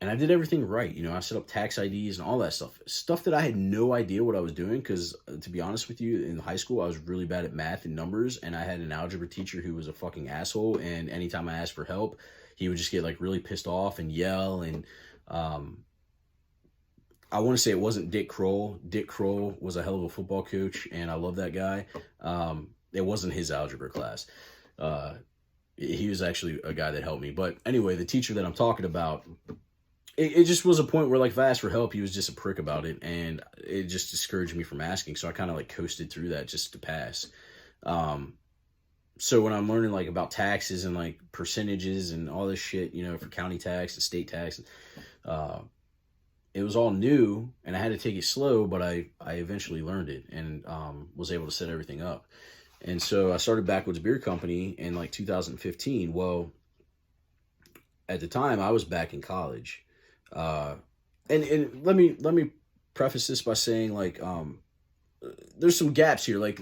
And I did everything right. I set up tax IDs and all that stuff that I had no idea what I was doing. Because to be honest with you, in high school, I was really bad at math and numbers. And I had an algebra teacher who was a fucking asshole. And anytime I asked for help, he would just get like really pissed off and yell. And I want to say it wasn't Dick Kroll. Dick Kroll was a hell of a football coach, and I love that guy. It wasn't his algebra class. He was actually a guy that helped me. But anyway, the teacher that I'm talking about, it just was a point where like if I asked for help, he was just a prick about it, and it just discouraged me from asking. So I kind of like coasted through that just to pass. So when I'm learning like about taxes and like percentages and all this shit, for county tax and state tax, it was all new and I had to take it slow, but I eventually learned it and was able to set everything up. And so I started Backwoods Beer Company in like 2015. Well, at the time I was back in college. And let me preface this by saying like, there's some gaps here. Like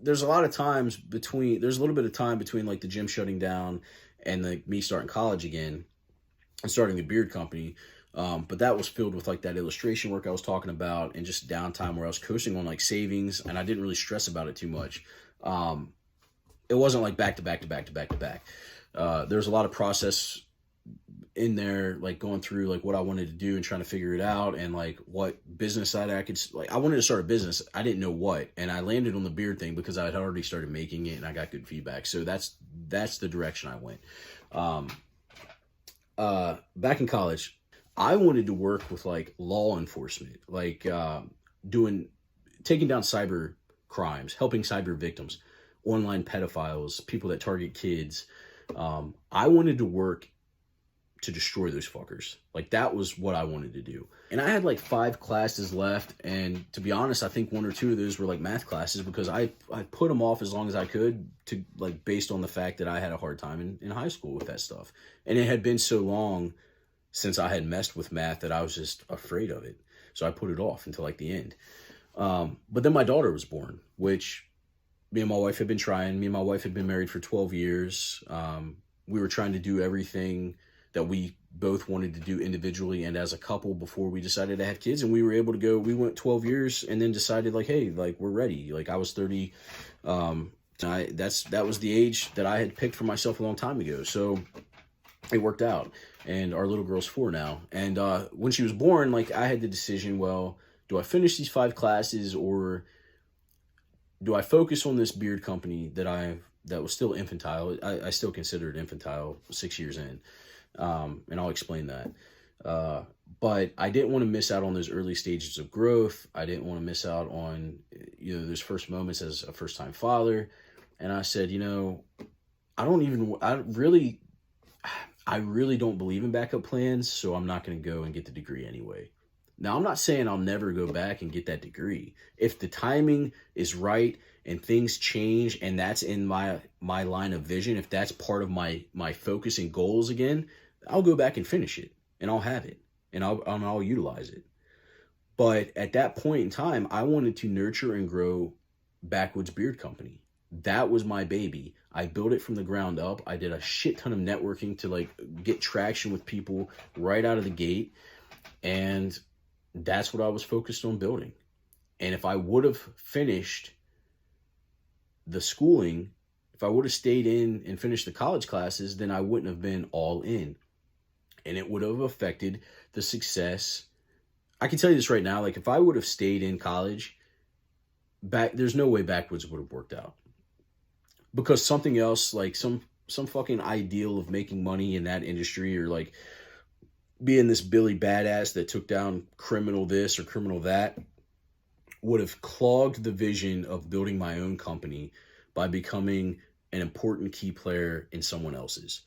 there's a lot of times there's a little bit of time between like the gym shutting down and like me starting college again and starting the beard company. But that was filled with like that illustration work I was talking about and just downtime where I was coasting on like savings, and I didn't really stress about it too much. It wasn't like back to back to back to back to back. There's a lot of process in there, like going through like what I wanted to do and trying to figure it out, and like what business side I could like. I wanted to start a business. I didn't know what, and I landed on the beard thing because I had already started making it and I got good feedback. So that's the direction I went. Back in college, I wanted to work with like law enforcement, like taking down cyber crimes, helping cyber victims, online pedophiles, people that target kids. I wanted to work to destroy those fuckers. Like that was what I wanted to do. And I had like 5 classes left. And to be honest, I think 1 or 2 of those were like math classes because I put them off as long as I could to like based on the fact that I had a hard time in high school with that stuff. And it had been so long since I had messed with math that I was just afraid of it. So I put it off until like the end. But then my daughter was born, which me and my wife had been trying. Me and my wife had been married for 12 years. We were trying to do everything that we both wanted to do individually and as a couple before we decided to have kids. And we were able to go, we went 12 years and then decided like, hey, like we're ready. Like I was 30. That was the age that I had picked for myself a long time ago. So it worked out. And our little girl's 4 now. And when she was born, like I had the decision, well, do I finish these 5 classes or do I focus on this beard company that was still infantile? I still consider it infantile 6 years in. And I'll explain that. But I didn't want to miss out on those early stages of growth. I didn't want to miss out on, those first moments as a first-time father. And I said, I really don't believe in backup plans, so I'm not going to go and get the degree anyway. Now, I'm not saying I'll never go back and get that degree. If the timing is right and things change and that's in my line of vision, if that's part of my focus and goals again, I'll go back and finish it and I'll have it and I'll utilize it. But at that point in time, I wanted to nurture and grow Backwoods Beard Company. That was my baby. I built it from the ground up. I did a shit ton of networking to like get traction with people right out of the gate. And that's what I was focused on building. And if I would have finished the schooling, if I would have stayed in and finished the college classes, then I wouldn't have been all in. And it would have affected the success. I can tell you this right now, like if I would have stayed in college, there's no way Backwoods would have worked out. Because something else, like some fucking ideal of making money in that industry, or like being this Billy badass that took down criminal this or criminal that, would have clogged the vision of building my own company by becoming an important key player in someone else's.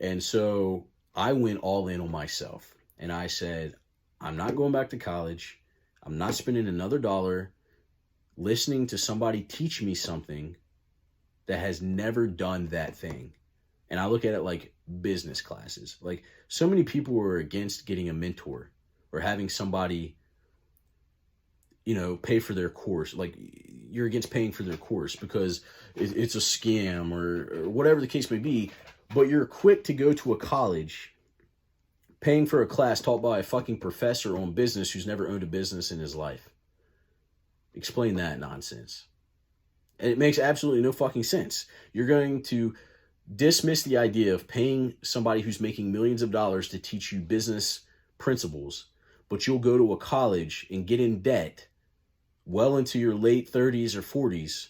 And so I went all in on myself. And I said, I'm not going back to college. I'm not spending another dollar listening to somebody teach me something that has never done that thing. And I look at it like business classes. Like so many people are against getting a mentor or having somebody, pay for their course. Like you're against paying for their course because it's a scam or whatever the case may be. But you're quick to go to a college paying for a class taught by a fucking professor on business who's never owned a business in his life. Explain that nonsense. And it makes absolutely no fucking sense. You're going to dismiss the idea of paying somebody who's making millions of dollars to teach you business principles, but you'll go to a college and get in debt well into your late 30s or 40s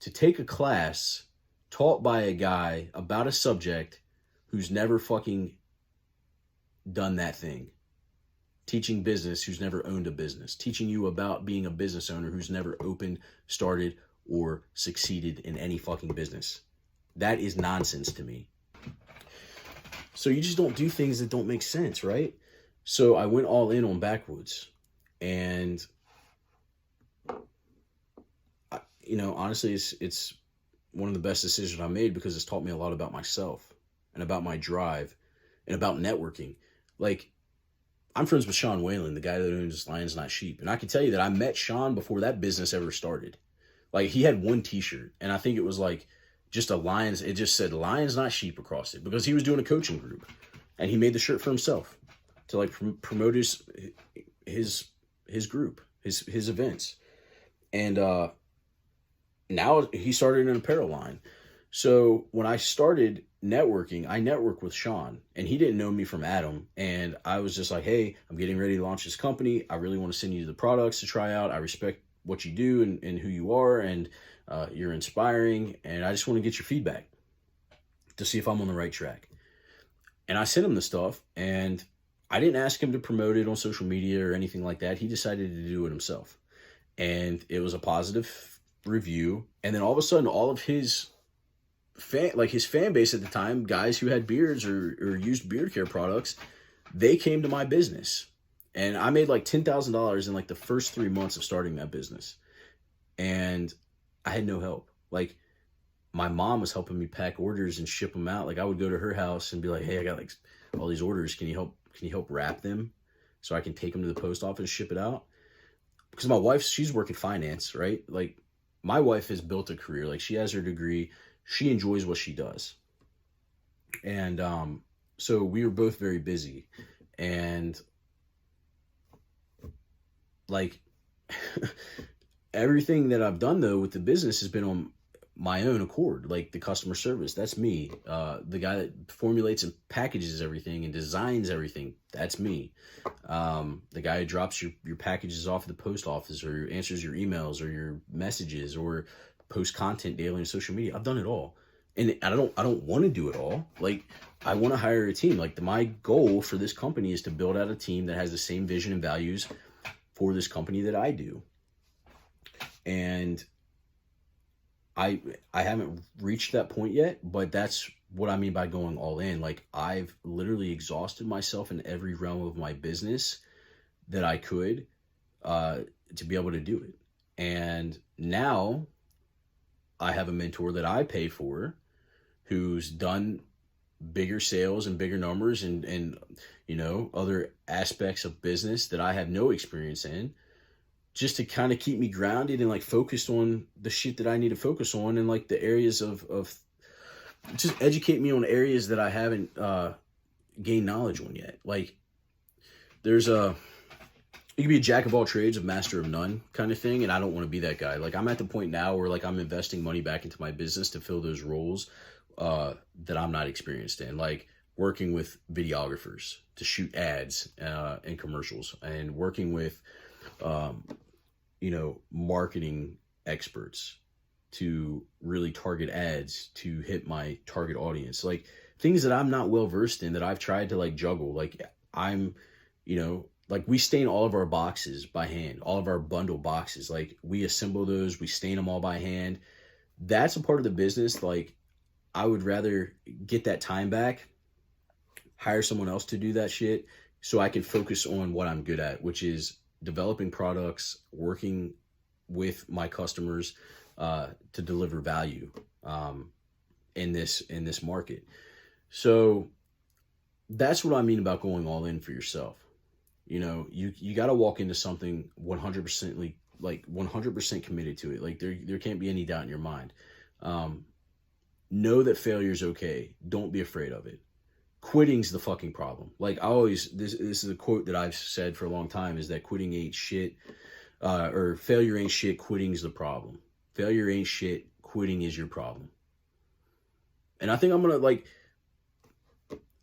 to take a class taught by a guy about a subject who's never fucking done that thing. Teaching business who's never owned a business. Teaching you about being a business owner who's never opened, started, or succeeded in any fucking business. That is nonsense to me. So you just don't do things that don't make sense, right? So I went all in on Backwoods. And, honestly, it's one of the best decisions I made because it's taught me a lot about myself and about my drive and about networking. Like, I'm friends with Sean Whalen, the guy that owns Lions Not Sheep. And I can tell you that I met Sean before that business ever started. Like, he had one t-shirt, and I think it was like just it just said Lions Not Sheep across it because he was doing a coaching group. And he made the shirt for himself to like promote his group, his events. And now he started an apparel line. So when I started networking, I networked with Sean, and he didn't know me from Adam. And I was just like, hey, I'm getting ready to launch this company. I really want to send you the products to try out. I respect what you do and who you are, and you're inspiring. And I just want to get your feedback to see if I'm on the right track. And I sent him the stuff, and I didn't ask him to promote it on social media or anything like that. He decided to do it himself. And it was a positive review. And then all of a sudden, all of his fan base at the time, guys who had beards or used beard care products, they came to my business. And I made like $10,000 in like the first 3 months of starting that business. And I had no help. Like, my mom was helping me pack orders and ship them out. Like, I would go to her house and be like, hey, I got like all these orders. Can you help wrap them so I can take them to the post office and ship it out? Because my wife, she's working finance, right? Like, my wife has built a career. Like, she has her degree. She enjoys what she does. And so we were both very busy. And like everything that I've done though with the business has been on my own accord. Like the customer service, that's me. The guy that formulates and packages everything and designs everything, that's me. The guy who drops your packages off at the post office or answers your emails or your messages or post content daily on social media. I've done it all. And I don't want to do it all. Like, I want to hire a team. Like, my goal for this company is to build out a team that has the same vision and values for this company that I do. And I haven't reached that point yet, but that's what I mean by going all in. Like, I've literally exhausted myself in every realm of my business that I could to be able to do it. And now I have a mentor that I pay for who's done bigger sales and bigger numbers and other aspects of business that I have no experience in, just to kind of keep me grounded and like focused on the shit that I need to focus on, and like the areas of just educate me on areas that I haven't gained knowledge on yet. Like there's you can be a jack of all trades, a master of none kind of thing. And I don't want to be that guy. Like I'm at the point now where like I'm investing money back into my business to fill those roles that I'm not experienced in, like working with videographers to shoot ads and commercials, and working with, marketing experts to really target ads to hit my target audience, like things that I'm not well versed in that I've tried to like juggle. Like I'm, like we stain all of our boxes by hand, all of our bundle boxes. Like we assemble those, we stain them all by hand. That's a part of the business. Like I would rather get that time back, hire someone else to do that shit so I can focus on what I'm good at, which is developing products, working with my customers to deliver value in this market. So that's what I mean about going all in for yourself. You got to walk into something 100% like 100% committed to it. Like there can't be any doubt in your mind. Know that failure is okay. Don't be afraid of it. Quitting's the fucking problem. Like I always, this is a quote that I've said for a long time, is that quitting ain't shit, or failure ain't shit, quitting's the problem. Failure ain't shit, quitting is your problem. And I think I'm gonna like,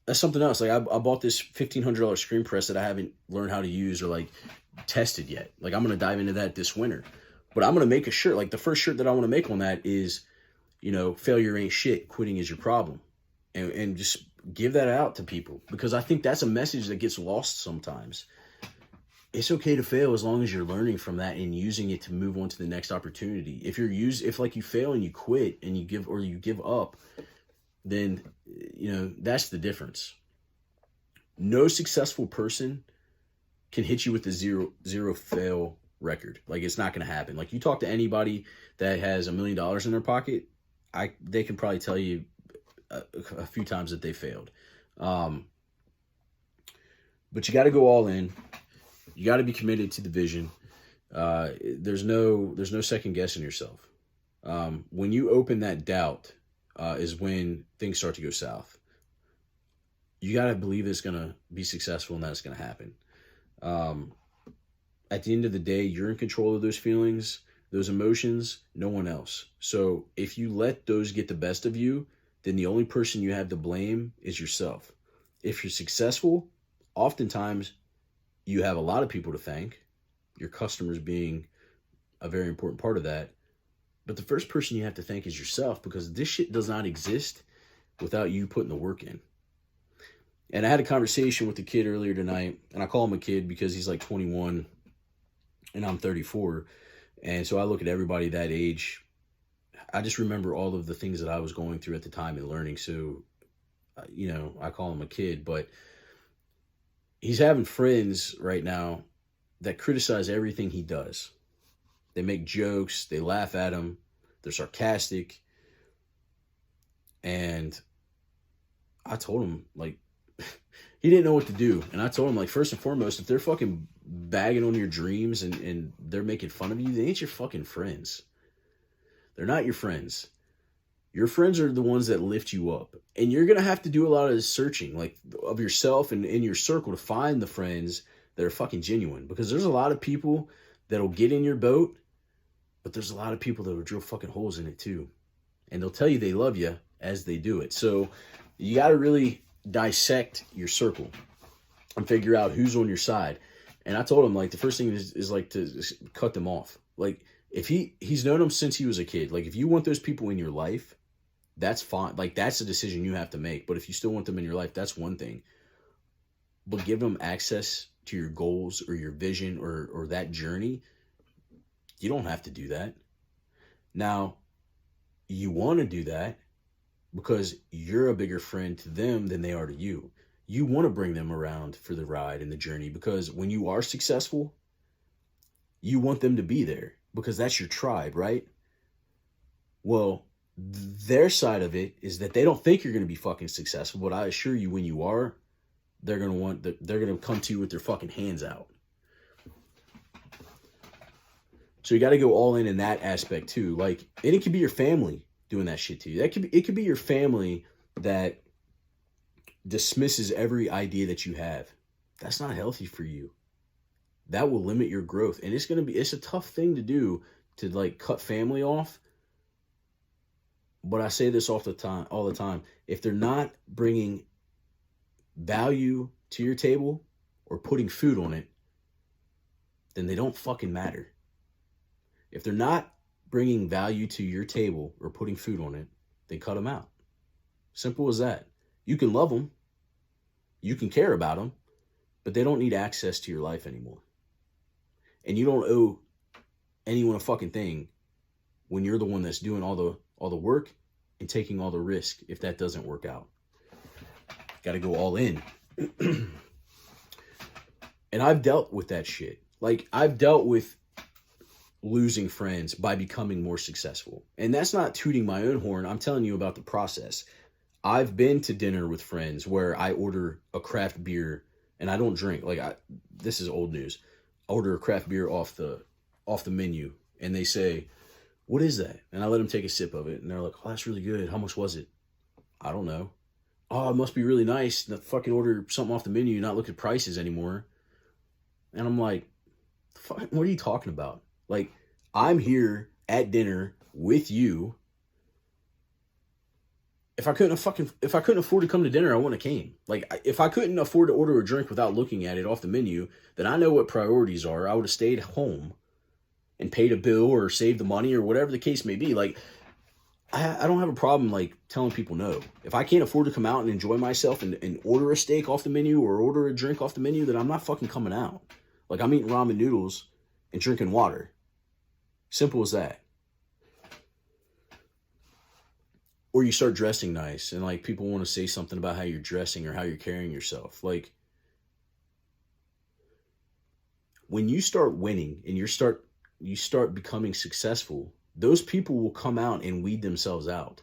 that's something else. Like I bought this $1,500 screen press that I haven't learned how to use or like tested yet. Like I'm going to dive into that this winter, but I'm going to make a shirt. Like the first shirt that I want to make on that is, failure ain't shit, quitting is your problem. And just give that out to people, because I think that's a message that gets lost sometimes. It's okay to fail as long as you're learning from that and using it to move on to the next opportunity. If like you fail and you quit and you give up, then that's the difference. No successful person can hit you with a zero fail record. Like it's not going to happen. Like you talk to anybody that has $1 million in their pocket, they can probably tell you a few times that they failed. But you got to go all in. You got to be committed to the vision. There's no second guessing yourself. When you open that doubt, is when things start to go south. You got to believe it's going to be successful and that it's going to happen. At the end of the day, you're in control of those feelings, those emotions, no one else. So if you let those get the best of you, then the only person you have to blame is yourself. If you're successful, oftentimes you have a lot of people to thank, your customers being a very important part of that. But the first person you have to thank is yourself, because this shit does not exist without you putting the work in. And I had a conversation with a kid earlier tonight, and I call him a kid because he's like 21 and I'm 34. And so I look at everybody that age. I just remember all of the things that I was going through at the time and learning. So, I call him a kid, but he's having friends right now that criticize everything he does. They make jokes, they laugh at him, they're sarcastic. And I told him, like, he didn't know what to do. And I told him, like, first and foremost, if they're fucking bagging on your dreams and they're making fun of you, they ain't your fucking friends. They're not your friends. Your friends are the ones that lift you up. And you're going to have to do a lot of searching, like, of yourself and in your circle to find the friends that are fucking genuine. Because there's a lot of people that'll get in your boat, but there's a lot of people that will drill fucking holes in it too. And they'll tell you they love you as they do it. So you got to really dissect your circle and figure out who's on your side. And I told him, like, the first thing is like to cut them off. Like, if he's known them since he was a kid. Like, if you want those people in your life, that's fine. Like, that's a decision you have to make. But if you still want them in your life, that's one thing. But give them access to your goals or your vision or that journey. You don't have to do that. Now, you want to do that because you're a bigger friend to them than they are to you. you want to bring them around for the ride and the journey, because when you are successful, you want them to be there because that's your tribe, right? Well, their side of it is that they don't think you're going to be fucking successful, but I assure you, when you are, they're going to come to you with their fucking hands out. So you got to go all in that aspect too. Like, and it could be your family doing that shit to you. It could be your family that dismisses every idea that you have. That's not healthy for you. That will limit your growth. And it's a tough thing to do, to like cut family off. But I say this all the time. If they're not bringing value to your table or putting food on it, then they don't fucking matter. If they're not bringing value to your table or putting food on it, then cut them out. Simple as that. You can love them. You can care about them, but they don't need access to your life anymore. And you don't owe anyone a fucking thing when you're the one that's doing all the work and taking all the risk if that doesn't work out. Got to go all in. And I've dealt with that shit. Like, I've dealt with losing friends by becoming more successful. And that's not tooting my own horn. I'm telling you about the process. I've been to dinner with friends where I order a craft beer and I don't drink. This is old news. I order a craft beer off the menu and they say, "What is that?" And I let them take a sip of it and they're like, "Oh, that's really good. How much was it?" I don't know. "Oh, it must be really nice to fucking order something off the menu, not look at prices anymore." And I'm like, "Fuck, what are you talking about? Like, I'm here at dinner with you. If I couldn't afford to come to dinner, I wouldn't have came. Like, if I couldn't afford to order a drink without looking at it off the menu, then I know what priorities are. I would have stayed home and paid a bill or saved the money or whatever the case may be." Like, I don't have a problem like telling people no. If I can't afford to come out and enjoy myself and order a steak off the menu or order a drink off the menu, then I'm not fucking coming out. Like, I'm eating ramen noodles and drinking water. Simple as that. Or you start dressing nice and like people want to say something about how you're dressing or how you're carrying yourself. Like, when you start winning and you start becoming successful, those people will come out and weed themselves out.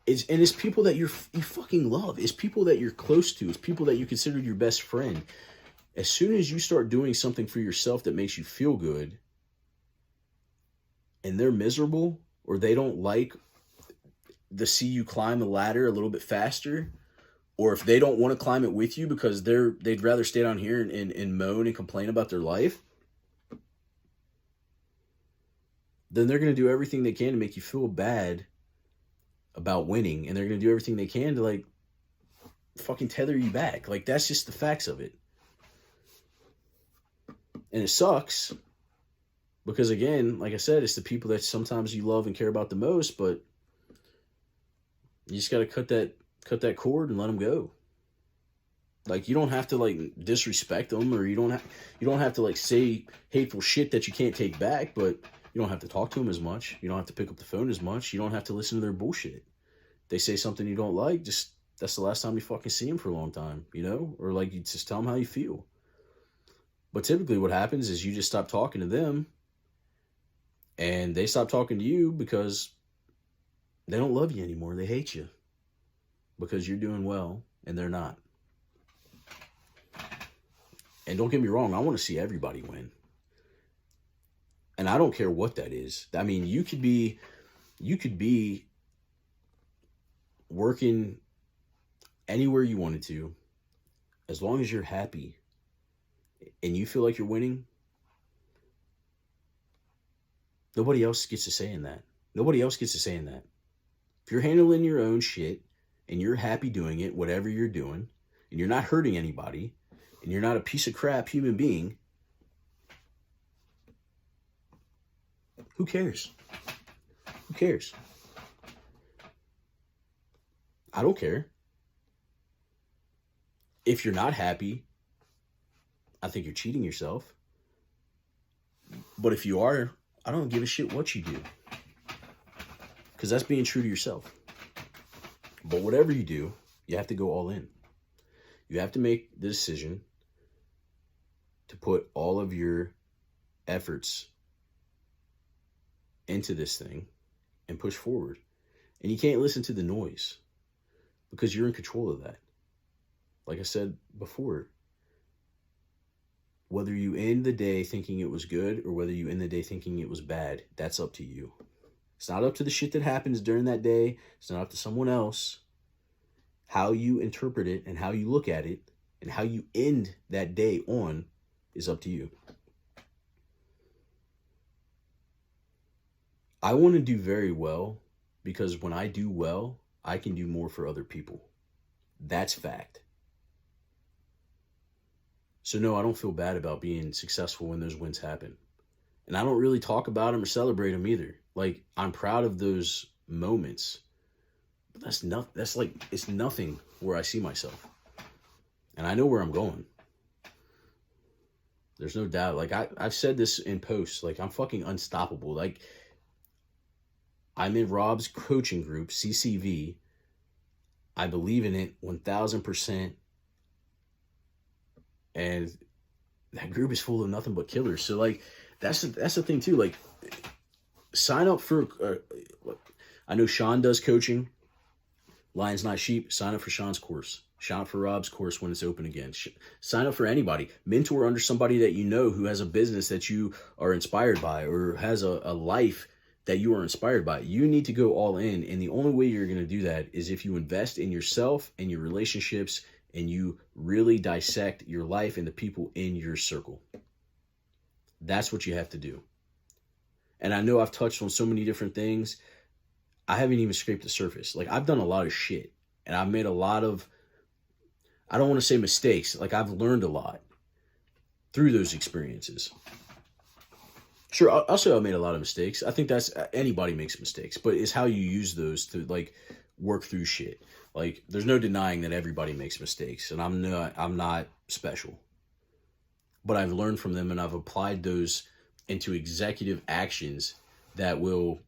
It's people that you fucking love. It's people that you're close to. It's people that you consider your best friend. As soon as you start doing something for yourself that makes you feel good and they're miserable or they don't like to see you climb the ladder a little bit faster, or if they don't want to climb it with you because they'd rather stay down here and moan and complain about their life, then they're going to do everything they can to make you feel bad about winning. And they're going to do everything they can to like fucking tether you back. Like, that's just the facts of it. And it sucks because, again, like I said, it's the people that sometimes you love and care about the most, but you just got to cut that cord and let them go. Like, you don't have to like disrespect them, or you don't have to like say hateful shit that you can't take back, but you don't have to talk to them as much. You don't have to pick up the phone as much. You don't have to listen to their bullshit. They say something you don't like, just that's the last time you fucking see them for a long time, you know? Or like, you just tell them how you feel. But typically what happens is you just stop talking to them and they stop talking to you because they don't love you anymore. They hate you because you're doing well and they're not. And don't get me wrong, I want to see everybody win. And I don't care what that is. I mean, you could be working anywhere you wanted to, as long as you're happy and you feel like you're winning. Nobody else gets to say in that. Nobody else gets to say in that. If you're handling your own shit and you're happy doing it, whatever you're doing, and you're not hurting anybody, and you're not a piece of crap human being, who cares? Who cares? I don't care. If you're not happy, I think you're cheating yourself. But if you are, I don't give a shit what you do. Because that's being true to yourself. But whatever you do, you have to go all in. You have to make the decision to put all of your efforts into this thing and push forward. And you can't listen to the noise because you're in control of that. Like I said before, whether you end the day thinking it was good or whether you end the day thinking it was bad, that's up to you. It's not up to the shit that happens during that day. It's not up to someone else. How you interpret it and how you look at it and how you end that day on is up to you. I want to do very well because when I do well, I can do more for other people. That's fact. So no, I don't feel bad about being successful when those wins happen. And I don't really talk about them or celebrate them either. Like, I'm proud of those moments. But it's nothing where I see myself. And I know where I'm going. There's no doubt. Like, I've said this in posts. Like, I'm fucking unstoppable. Like, I'm in Rob's coaching group, CCV. I believe in it 1,000%. And that group is full of nothing but killers. So, like, that's the thing, too. Like, sign up for... I know Sean does coaching. Lions Not Sheep. Sign up for Sean's course. Sign up for Rob's course when it's open again. Sign up for anybody. Mentor under somebody that you know who has a business that you are inspired by or has a life that you are inspired by. You need to go all in. And the only way you're going to do that is if you invest in yourself and your relationships and you really dissect your life and the people in your circle. That's what you have to do. And I know I've touched on so many different things. I haven't even scraped the surface. Like, I've done a lot of shit. And I've made a lot of, I don't want to say mistakes. Like, I've learned a lot through those experiences. Sure, I'll say I made a lot of mistakes. I think anybody makes mistakes. But it's how you use those to, like, work through shit. Like, there's no denying that everybody makes mistakes. And I'm not special. But I've learned from them and I've applied those into executive actions that will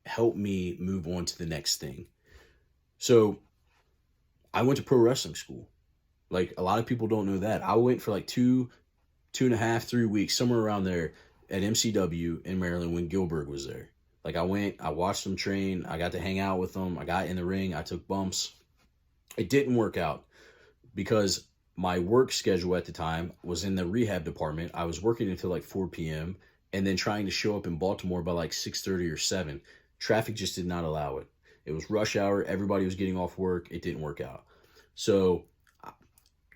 help me move on to the next thing. So I went to pro wrestling school. Like, a lot of people don't know that. I went for like 2.5, 3 weeks, somewhere around there at MCW in Maryland when Gilbert was there. Like, I went, I watched them train. I got to hang out with them. I got in the ring. I took bumps. It didn't work out because my work schedule at the time was in the rehab department. I was working until like 4 p.m. and then trying to show up in Baltimore by like 6:30 or 7. Traffic just did not allow it. It was rush hour. Everybody was getting off work. It didn't work out. So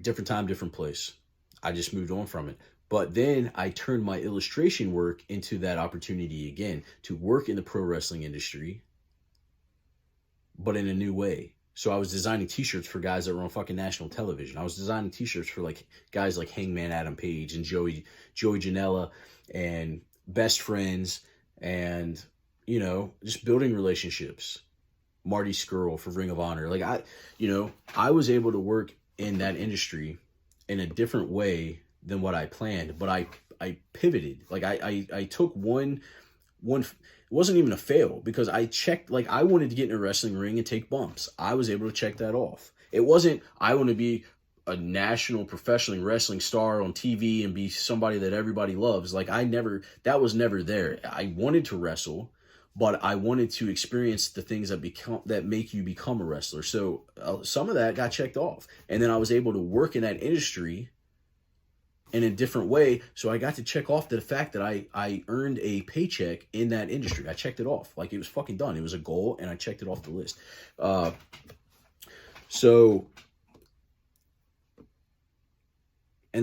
different time, different place. I just moved on from it. But then I turned my illustration work into that opportunity again to work in the pro wrestling industry, but in a new way. So I was designing t-shirts for guys that were on fucking national television. I was designing t-shirts for like guys like Hangman Adam Page and Joey Janela and Best Friends and, you know, just building relationships. Marty Skrull for Ring of Honor. Like, I was able to work in that industry in a different way than what I planned, but I pivoted. Like, I took one, it wasn't even a fail because I checked, like, I wanted to get in a wrestling ring and take bumps. I was able to check that off. It wasn't, I want to be a national professional wrestling star on TV and be somebody that everybody loves. Like, that was never there. I wanted to wrestle, but I wanted to experience the things that make you become a wrestler. So some of that got checked off. And then I was able to work in that industry in a different way. So I got to check off the fact that I earned a paycheck in that industry. I checked it off. Like, it was fucking done. It was a goal and I checked it off the list. And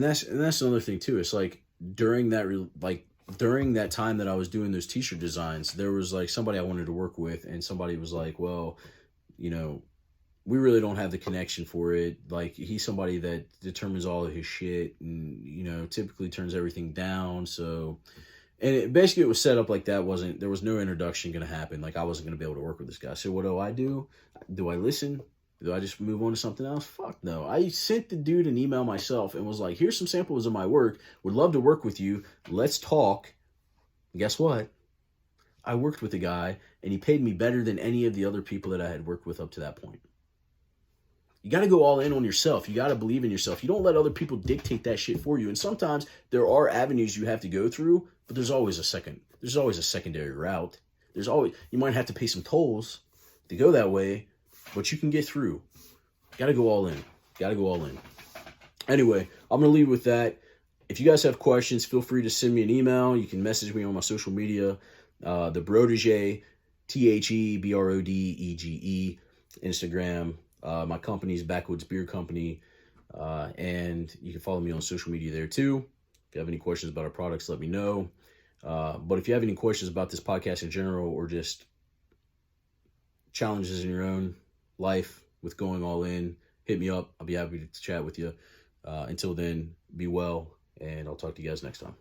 that's another thing too. It's like during that time that I was doing those t-shirt designs, there was like somebody I wanted to work with and somebody was like, well, you know, we really don't have the connection for it. Like, he's somebody that determines all of his shit and, you know, typically turns everything down. So, and it was set up like that. There was no introduction going to happen. Like, I wasn't going to be able to work with this guy. So what do? Do I listen? Do I just move on to something else? Fuck no. I sent the dude an email myself and was like, here's some samples of my work. Would love to work with you. Let's talk. And guess what? I worked with the guy and he paid me better than any of the other people that I had worked with up to that point. You got to go all in on yourself. You got to believe in yourself. You don't let other people dictate that shit for you. And sometimes there are avenues you have to go through, but there's always a secondary route. You might have to pay some tolls to go that way, but you can get through. Got to go all in. Got to go all in. Anyway, I'm going to leave with that. If you guys have questions, feel free to send me an email. You can message me on my social media. The Brodege, TheBrodege, Instagram. My company is Backwoods Beer Company. And you can follow me on social media there too. If you have any questions about our products, let me know. But if you have any questions about this podcast in general, or just challenges in your own life with going all in, hit me up. I'll be happy to chat with you. Until then, be well, and I'll talk to you guys next time.